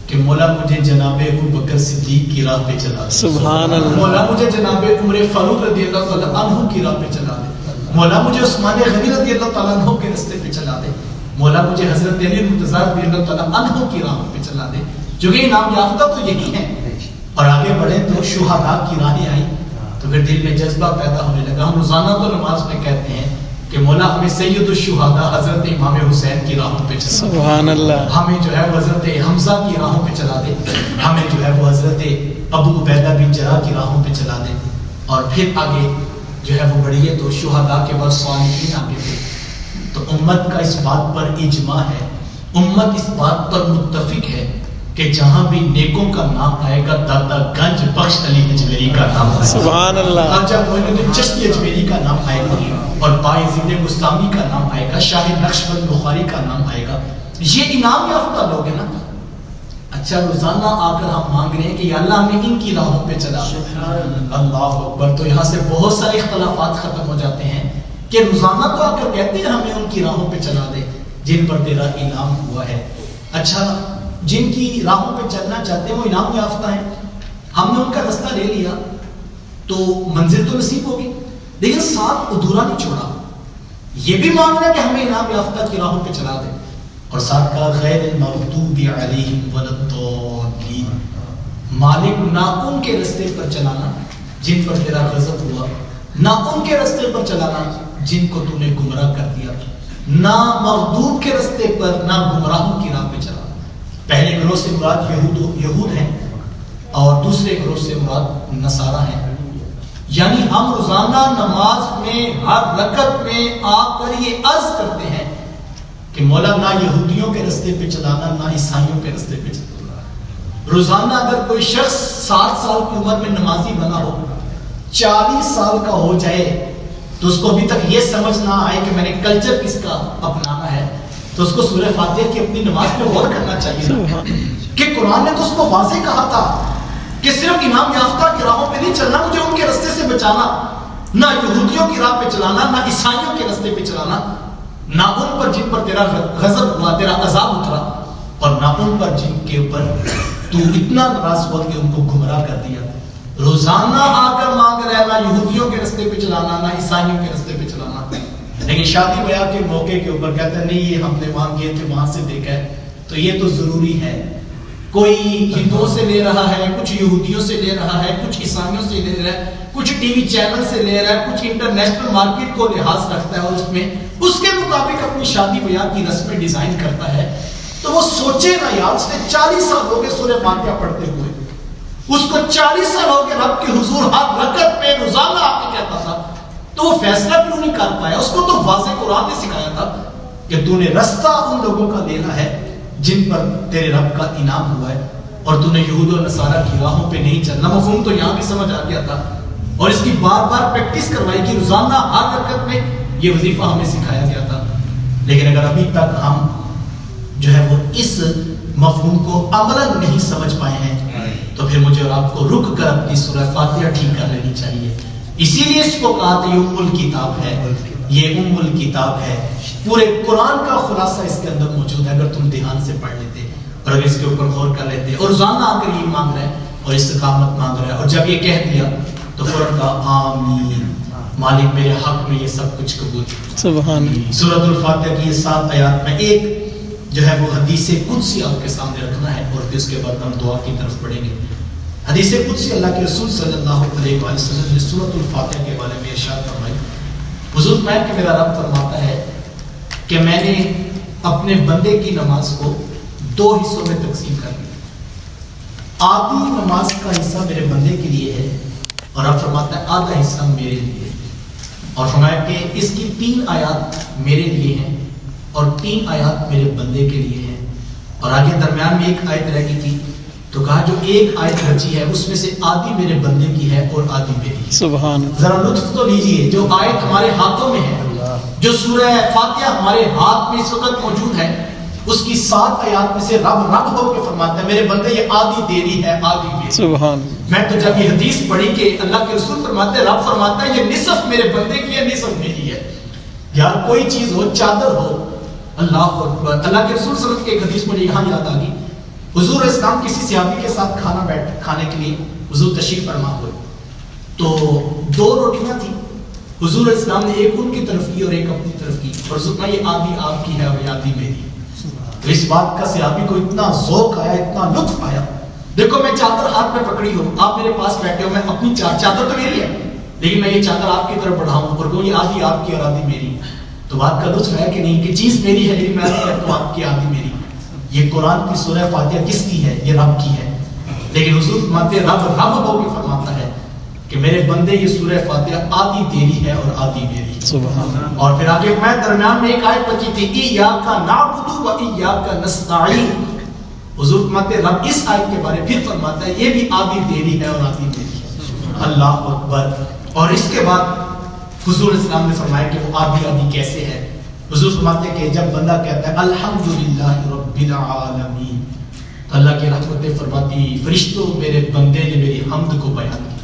کہ مولا مجھے جناب ابوبکر صدیق کی راہ پہ چلا دے، سبحان اللہ، مولا مجھے جناب عمر فاروق رضی اللہ تعالیٰ عنہ کی راہ پہ چلا دے، مولا مجھے عثمان غنی رضی اللہ تعالیٰ عنہ کے راستے پہ چلا دے، مولا مجھے حضرت علی مرتضیٰ رضی اللہ تعالیٰ عنہ کی راہ پہ چلا دے۔ جو کہ انعام یافتہ تو یہی ہے۔ اور آگے بڑھے تو شہداء کی راہیں آئی تو پھر دل میں جذبہ پیدا ہونے لگا۔ ہم روزانہ تو نماز میں کہتے ہیں کہ مولا ہمیں سید الشہداء حضرت امام حسین کی راہوں پہ چلا دے، سبحان اللہ، ہمیں جو ہے وہ حضرت حمزہ کی راہوں پہ چلا دے، ہمیں جو ہے وہ حضرت ابو عبیدہ بن جراح کی راہوں پہ چلا دے، اور پھر آگے جو ہے وہ بڑھیے تو شہداء کے بعد صالحین آگے تھے۔ تو امت کا اس بات پر اجماع ہے، امت اس بات پر متفق ہے کہ جہاں بھی نیکوں کا نام آئے گا داتا گنج بخش علی اجمیری کا نام آئے گا، سبحان اللہ، خواجہ معین الدین چشتی اجمیری کا نام آئے گا، اور بایزید بستامی کا نام آئے گا، شاہ نقشبند بخاری کا نام آئے گا۔ یہ انعام یافتہ لوگ ہیں نا۔ اچھا روزانہ آ کر ہم مانگ رہے ہیں کہ یا اللہ ہمیں ان کی راہوں پہ چلا دے، اللہ اکبر۔ تو یہاں سے بہت سارے اختلافات ختم ہو جاتے ہیں کہ روزانہ تو آ کر کہتے ہیں ہمیں ان کی راہوں پہ چلا دے جن پر تیرا انعام ہوا ہے۔ اچھا جن کی راہوں پہ چلنا چاہتے ہیں وہ انعام یافتہ ہیں، ہم نے ان کا رستہ لے لیا تو منزل تو نصیب ہوگی، لیکن ساتھ ادھورا نہیں چھوڑا، یہ بھی مانگنا کہ ہمیں انعام یافتہ کی راہوں پہ چلا دے، اور ساتھ کہا غیر المغضوب علیہم ولا الضالین، مالک نہ ان کے رستے پر چلانا جن پر تیرا غضب ہوا، نہ ان کے رستے پر چلانا جن کو تو نے گمراہ کر دیا، نہ مغضوب کے رستے پر نہ گمراہوں کی راہ پہ چلانا۔ پہلے گروہ سے مراد یہود ہیں اور دوسرے گروہ سے مراد نصارہ ہیں۔ یعنی ہم روزانہ نماز میں ہر رکعت میں آ کر یہ عرض کرتے ہیں کہ مولا نہ یہودیوں کے رستے پہ چلانا نہ عیسائیوں کے رستے پہ چلانا۔ روزانہ اگر کوئی شخص 7 سال کی عمر میں نمازی بنا ہو، 40 سال کا ہو جائے تو اس کو ابھی تک یہ سمجھ نہ آئے کہ میں نے کلچر کس کا اپنانا ہے، تو اس کو سورہ فاتحہ کی اپنی نماز میں غور کرنا چاہیے نا، کہ قرآن نے تو اس کو واضح کہا تھا کہ صرف انعام یافتہ کی راہوں پہ نہیں چلنا، مجھے ان کے رستے سے بچانا، نہ یہودیوں کی راہ پہ چلانا، نہ عیسائیوں کے راستے پہ چلانا، نہ ان پر جن پر تیرا غضب ہوا، تیرا عذاب اترا، اور نہ ان پر جن کے اوپر تو اتنا ناراض ہوا کہ ان کو گمراہ کر دیا۔ روزانہ آ کر مانگ رہا ہے، نہ یہودیوں کے راستے پہ چلانا، نہ عیسائیوں کے راستے پہ چلانا، لیکن شادی بیاہ کے موقع کے اوپر کہتا ہے نہیں یہ ہم نے وہاں کیے تھے، وہاں سے دیکھا ہے، تو یہ تو ضروری ہے۔ کوئی ہندوؤں سے لے رہا ہے، کچھ یہودیوں سے لے رہا ہے، کچھ عیسائیوں سے لے رہا ہے، کچھ ٹی وی چینل سے لے رہا ہے، کچھ انٹرنیشنل مارکیٹ کو لحاظ رکھتا ہے اور اس میں اس کے مطابق اپنی شادی بیاہ کی رسمیں ڈیزائن کرتا ہے۔ تو وہ سوچے نا یار، اس نے 40 سال ہو گئے سورہ فاتحہ پڑھتے ہوئے، اس کو 40 سال ہو گئے رب کے حضور ہر رکعت میں روزانہ آ کے کہتا تھا، تو وہ فیصلہ کیوں نہیں کر پایا؟ اس کو تو واضح قرآن نے سکھایا تھا کہ تو نے رستہ ان لوگوں کا لینا ہے جن پر تیرے رب کا انعام ہوا ہے، اور تو نے یہود و نصارہ کی راہوں پہ نہیں چلنا۔ مفہوم تو یہاں بھی سمجھ آ گیا تھا، اور اس کی بار بار پریکٹس کروائی کہ روزانہ ہر رکعت میں یہ وظیفہ ہمیں سکھایا گیا تھا۔ لیکن اگر ابھی تک ہم جو ہے وہ اس مفہوم کو عملاً نہیں سمجھ پائے ہیں تو پھر مجھے اور آپ کو رک کر اپنی سورہ فاتحہ ٹھیک کر لینی چاہیے۔ اسی لیے اس کو کہا تھا یہ ام الکتاب ہے، یہ ام الکتاب ہے۔ پورے قرآن کا خلاصہ اس کے اندر موجود ہے اگر تم دھیان سے پڑھ لیتے اور اگر اس کے اوپر غور کر لیتے، اور روزانہ آ کر یہ مانگ رہے ہیں اور استقامت مانگ رہے ہیں، اور جب یہ کہہ دیا تو فوراً کہا آمین، مالک میرے حق میں یہ سب کچھ قبول۔ سبحان اللہ۔ سورۃ الفاتحہ کی یہ 7 آیات میں ایک جو ہے وہ حدیث قدسی آپ کے سامنے رکھنا ہے، اور پھر اس کے بعد ہم دعا کی طرف پڑھیں گے۔ حدیث قدسی اللہ کے رسول صلی اللہ علیہ وآلہ وسلم نے سورۃ الفاتحہ کے بارے میں ارشاد فرمائی، حضور میں کہ میرا رب فرماتا ہے کہ میں نے اپنے بندے کی نماز کو 2 حصوں میں تقسیم کر دیا۔ آدھی نماز کا حصہ میرے بندے کے لیے ہے، اور اب فرماتا ہے آدھا حصہ میرے لیے، اور فرمایا کہ اس کی 3 آیات میرے لیے ہیں اور 3 آیات میرے بندے کے لیے ہیں، اور آگے درمیان میں ایک آیت رہ گئی تھی، تو کہا جو ایک آیت بچی ہے اس میں سے آدھی میرے بندے کی ہے اور آدھی میری ہے۔ سبحان اللہ۔ ذرا لطف تو لیجئے، جو آیت ہمارے ہاتھوں میں ہے، جو سورہ فاتحہ ہمارے ہاتھ میں اس وقت موجود ہے، اس کی 7 آیات میں سے رب ہو کے فرماتا ہے میرے بندے یہ آدھی تیری ہے آدھی میری۔ سبحان اللہ۔ میں تو جب یہ حدیث پڑھی کہ اللہ کے رسول فرماتے ہیں، رب فرماتا ہے یہ نصف میرے بندے کی ہے نصف میری ہے۔ یار کوئی چیز ہو، چادر ہو، اللہ اکبر۔ اللہ کے رسول صلی اللہ علیہ وسلم کی ایک حدیث مجھے یہاں یاد آ گئی، حضور اسلام کسی صحابی کے ساتھ کھانے کے لیے حضور تشریف فرما ہوئے، تو 2 روٹیاں تھیں، حضور اسلام نے ایک ان کی طرف کی اور ایک اپنی طرف کی، اور حضور نے یہ آدھی آپ کی ہے اور یہ آدھی میری ہے۔ تو اس بات کا صحابی کو اتنا ذوق آیا، اتنا لطف آیا، دیکھو میں چادر ہاتھ میں پکڑی ہوں، آپ میرے پاس بیٹھے ہو، میں اپنی چادر تو میری ہے لیکن میں یہ چادر آپ کی طرف بڑھاؤں اور کہوں یہ آدھی آپ کی اور آدھی میری، تو بات کا لطف ہے کہ نہیں کہ چیز میری ہے لیکن میں کہتا ہوں آپ کی آدھی میری۔ یہ قرآن کی سورہ فاتحہ کس کی ہے؟ یہ رب کی ہے، لیکن حضور فرماتے رب ہو کے فرماتا ہے کہ میرے بندے یہ سورہ فاتحہ آدھی تیری ہے اور آدھی میری۔ سبحان اللہ۔ اور پھر آگے میں درمیان میں ایک آیت بچی تھی، ایاک نعبد و ایاک نستعین، حضور فرماتے رب اس آیت کے بارے پھر فرماتا ہے یہ بھی آدھی تیری ہے اور آدھی میری ہے۔ اللہ اکبر۔ اور اس کے بعد حضور اسلام نے فرمایا کہ وہ آدھی آدھی کیسے ہے؟ حضور فرماتے کہ جب بندہ کہتا ہے الحمدللہ رب العالمین، تو اللہ کی رحمتیں فرماتی فرشتوں میرے بندے نے میری حمد کو بیان کیا۔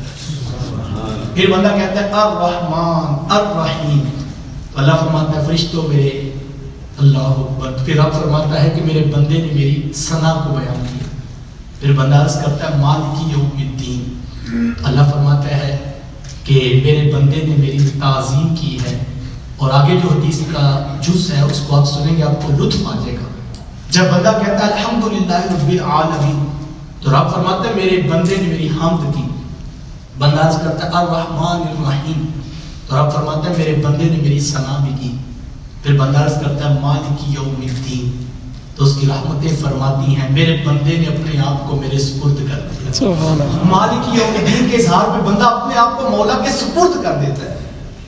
پھر بندہ کہتا ہے الرحمن الرحیم، تو اللہ فرماتا ہے فرشتوں میرے اللہ اکبر۔ پھر رب فرماتا ہے کہ میرے بندے نے میری ثنا کو بیان کیا۔ پھر بندہ عرض کرتا ہے مالک یوم الدین، اللہ فرماتا ہے کہ میرے بندے نے میری تعظیم کی ہے۔ اور آگے جو حدیث کا جز ہے اس کو آپ سنیں گے آپ کو لطف آ جائے گا۔ جب بندہ کہتا ہے الحمدللہ رب العالمین، تو رب فرماتا ہے میرے بندے نے میری حمد کی۔ بندہ عرض کرتا ہے الرحمن الرحیم، تو رب فرماتا ہے میرے بندے نے میری ثنا بھی کی۔ پھر بندہ عرض کرتا ہے مالک یوم الدین، تو اس کی رحمتیں فرماتی ہیں میرے بندے نے اپنے آپ کو میرے سپرد کر دیا۔ سبحان اللہ۔ مالک یوم الدین کے اظہار پہ بندہ اپنے آپ کو مولا کے سپرد کر دیتا ہے۔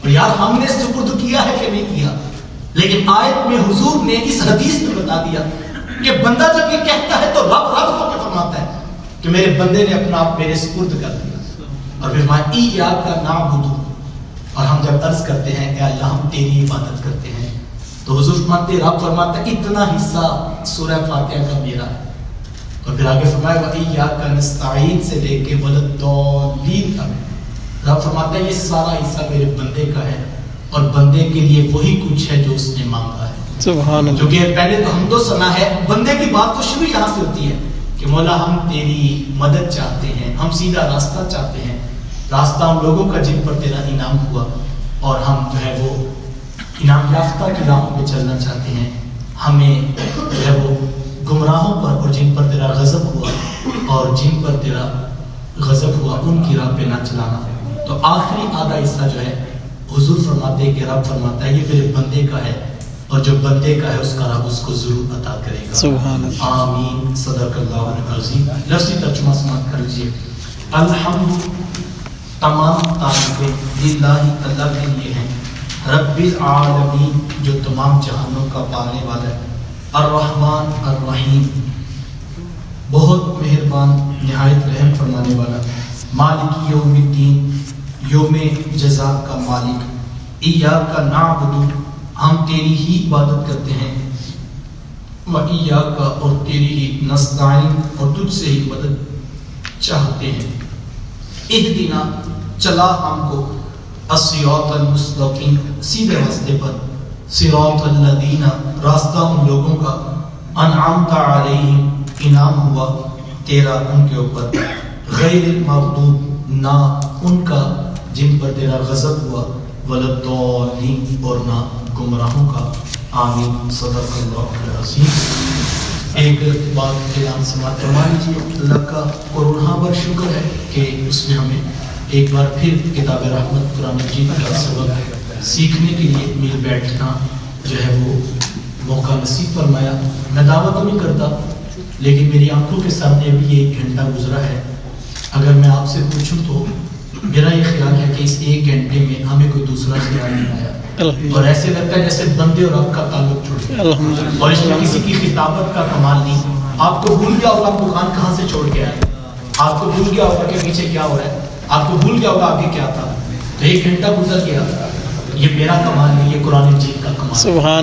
اور یار ہم نے سپرد کیا ہے کہ نہیں کیا؟ لیکن آیت میں حضور نے اس حدیث میں بتا دیا کہ بندہ جب یہ کہتا ہے تو رب ہو کے فرماتا ہے کہ میرے بندے نے اپنا آپ میرے سپرد کر دیا۔ اور پھر ایاک نعبد، اور ہم جب عرض کرتے ہیں کہ اللہ ہم تیری عبادت کرتے ہیں، تو حضور فرماتے رب فرماتا ہے اتنا حصہ سورہ فاتحہ کا میرا ہے۔ اور پھر آگے فرمایا وَإِيَّاكَ نَسْتَعِينُ سے لے کے وَلَدَّالِّينَ تک رب فرماتا ہے یہ سارا حصہ میرے بندے کا ہے اور بندے کے لیے وہی کچھ ہے جو اس نے مانگا ہے. سبحان اللہ. جو کہ پہلے تو حمد و ثنا ہے. بندے کی بات تو شروع یہاں سے ہوتی ہے کہ مولا ہم تیری مدد چاہتے ہیں, ہم سیدھا راستہ چاہتے ہیں, راستہ ہم لوگوں کا جن پر تیرا انعام ہوا اور ہم جو ہے وہ انعام یافتہ کی راہ پہ چلنا چاہتے ہیں. ہمیں جو ہے وہ گمراہوں پر اور جن پر تیرا غضب ہوا اور جن پر تیرا غضب ہوا ان کی راہ پہ نہ چلانا. تو آخری آدھا حصہ جو ہے حضور فرماتے ہیں کہ رب فرماتا ہے یہ میرے بندے کا ہے اور جو بندے کا ہے اس کا رب اس کو ضرور عطا کرے گا. سبحان اللہ. آمین. صدق اللہ العظیم. لفظی ترجمہ سماعت کر لیجیے. الحمد تمام تعریفیں للہ اللہ کے لیے ہیں, رب العالمین جو تمام جہانوں کا پالنے والا ہے, الرحمن الرحیم بہت مہربان نہایت رحم فرمانے والا, مالک یوم الدین یوم جزا کا مالک, ایاک نعبد ہم تیری ہی عبادت کرتے ہیں, و ایاک اور تیری ہی نستعین اور تجھ سے ہی مدد چاہتے ہیں. اہدنا چلا ہم کو الصراط المستقیم سیدھے راستے پر, صراط الذین راستہ ان لوگوں کا, انعمت علیہم انعام ہوا تیرا ان کے اوپر, غیر المغضوب نہ ان کا جن پر تیرا غضب ہوا, ولضالین اور نہ گمراہوں کا. آمین. صدق اللہ العظیم. ایک بات اعلان سماعت فرما لیجیے. اللہ کا قرآن پر شکر ہے کہ اس نے ہمیں ایک بار پھر کتاب رحمت قرآن مجید کا سبق سیکھنے کے لیے مل بیٹھنا جو ہے وہ موقع نصیب فرمایا. میں دعوت تو نہیں کرتا لیکن میری آنکھوں کے سامنے ابھی یہ 1 گھنٹہ گزرا ہے. اگر میں آپ سے پوچھوں تو میرا یہ خیال ہے کہ اس 1 گھنٹے میں ہمیں کوئی دوسرا خیال نہیں آیا اور ایسے لگتا ہے جیسے بندے اور آپ کا تعلق چھوٹ گیا اور اس میں کسی کی خطابت کا کمال نہیں. آپ کو بھول گیا ہوگا آپ دکان کہاں سے چھوڑ کے آئے, آپ کو بھول گیا ہوگا کہ پیچھے کیا ہو رہا ہے, آپ کو بھول گیا ہوگا آگے کیا تھا. تو 1 گھنٹہ گزر گیا, یہ میرا کمال نہیں, یہ قرآن مجید کا کمال. سبحان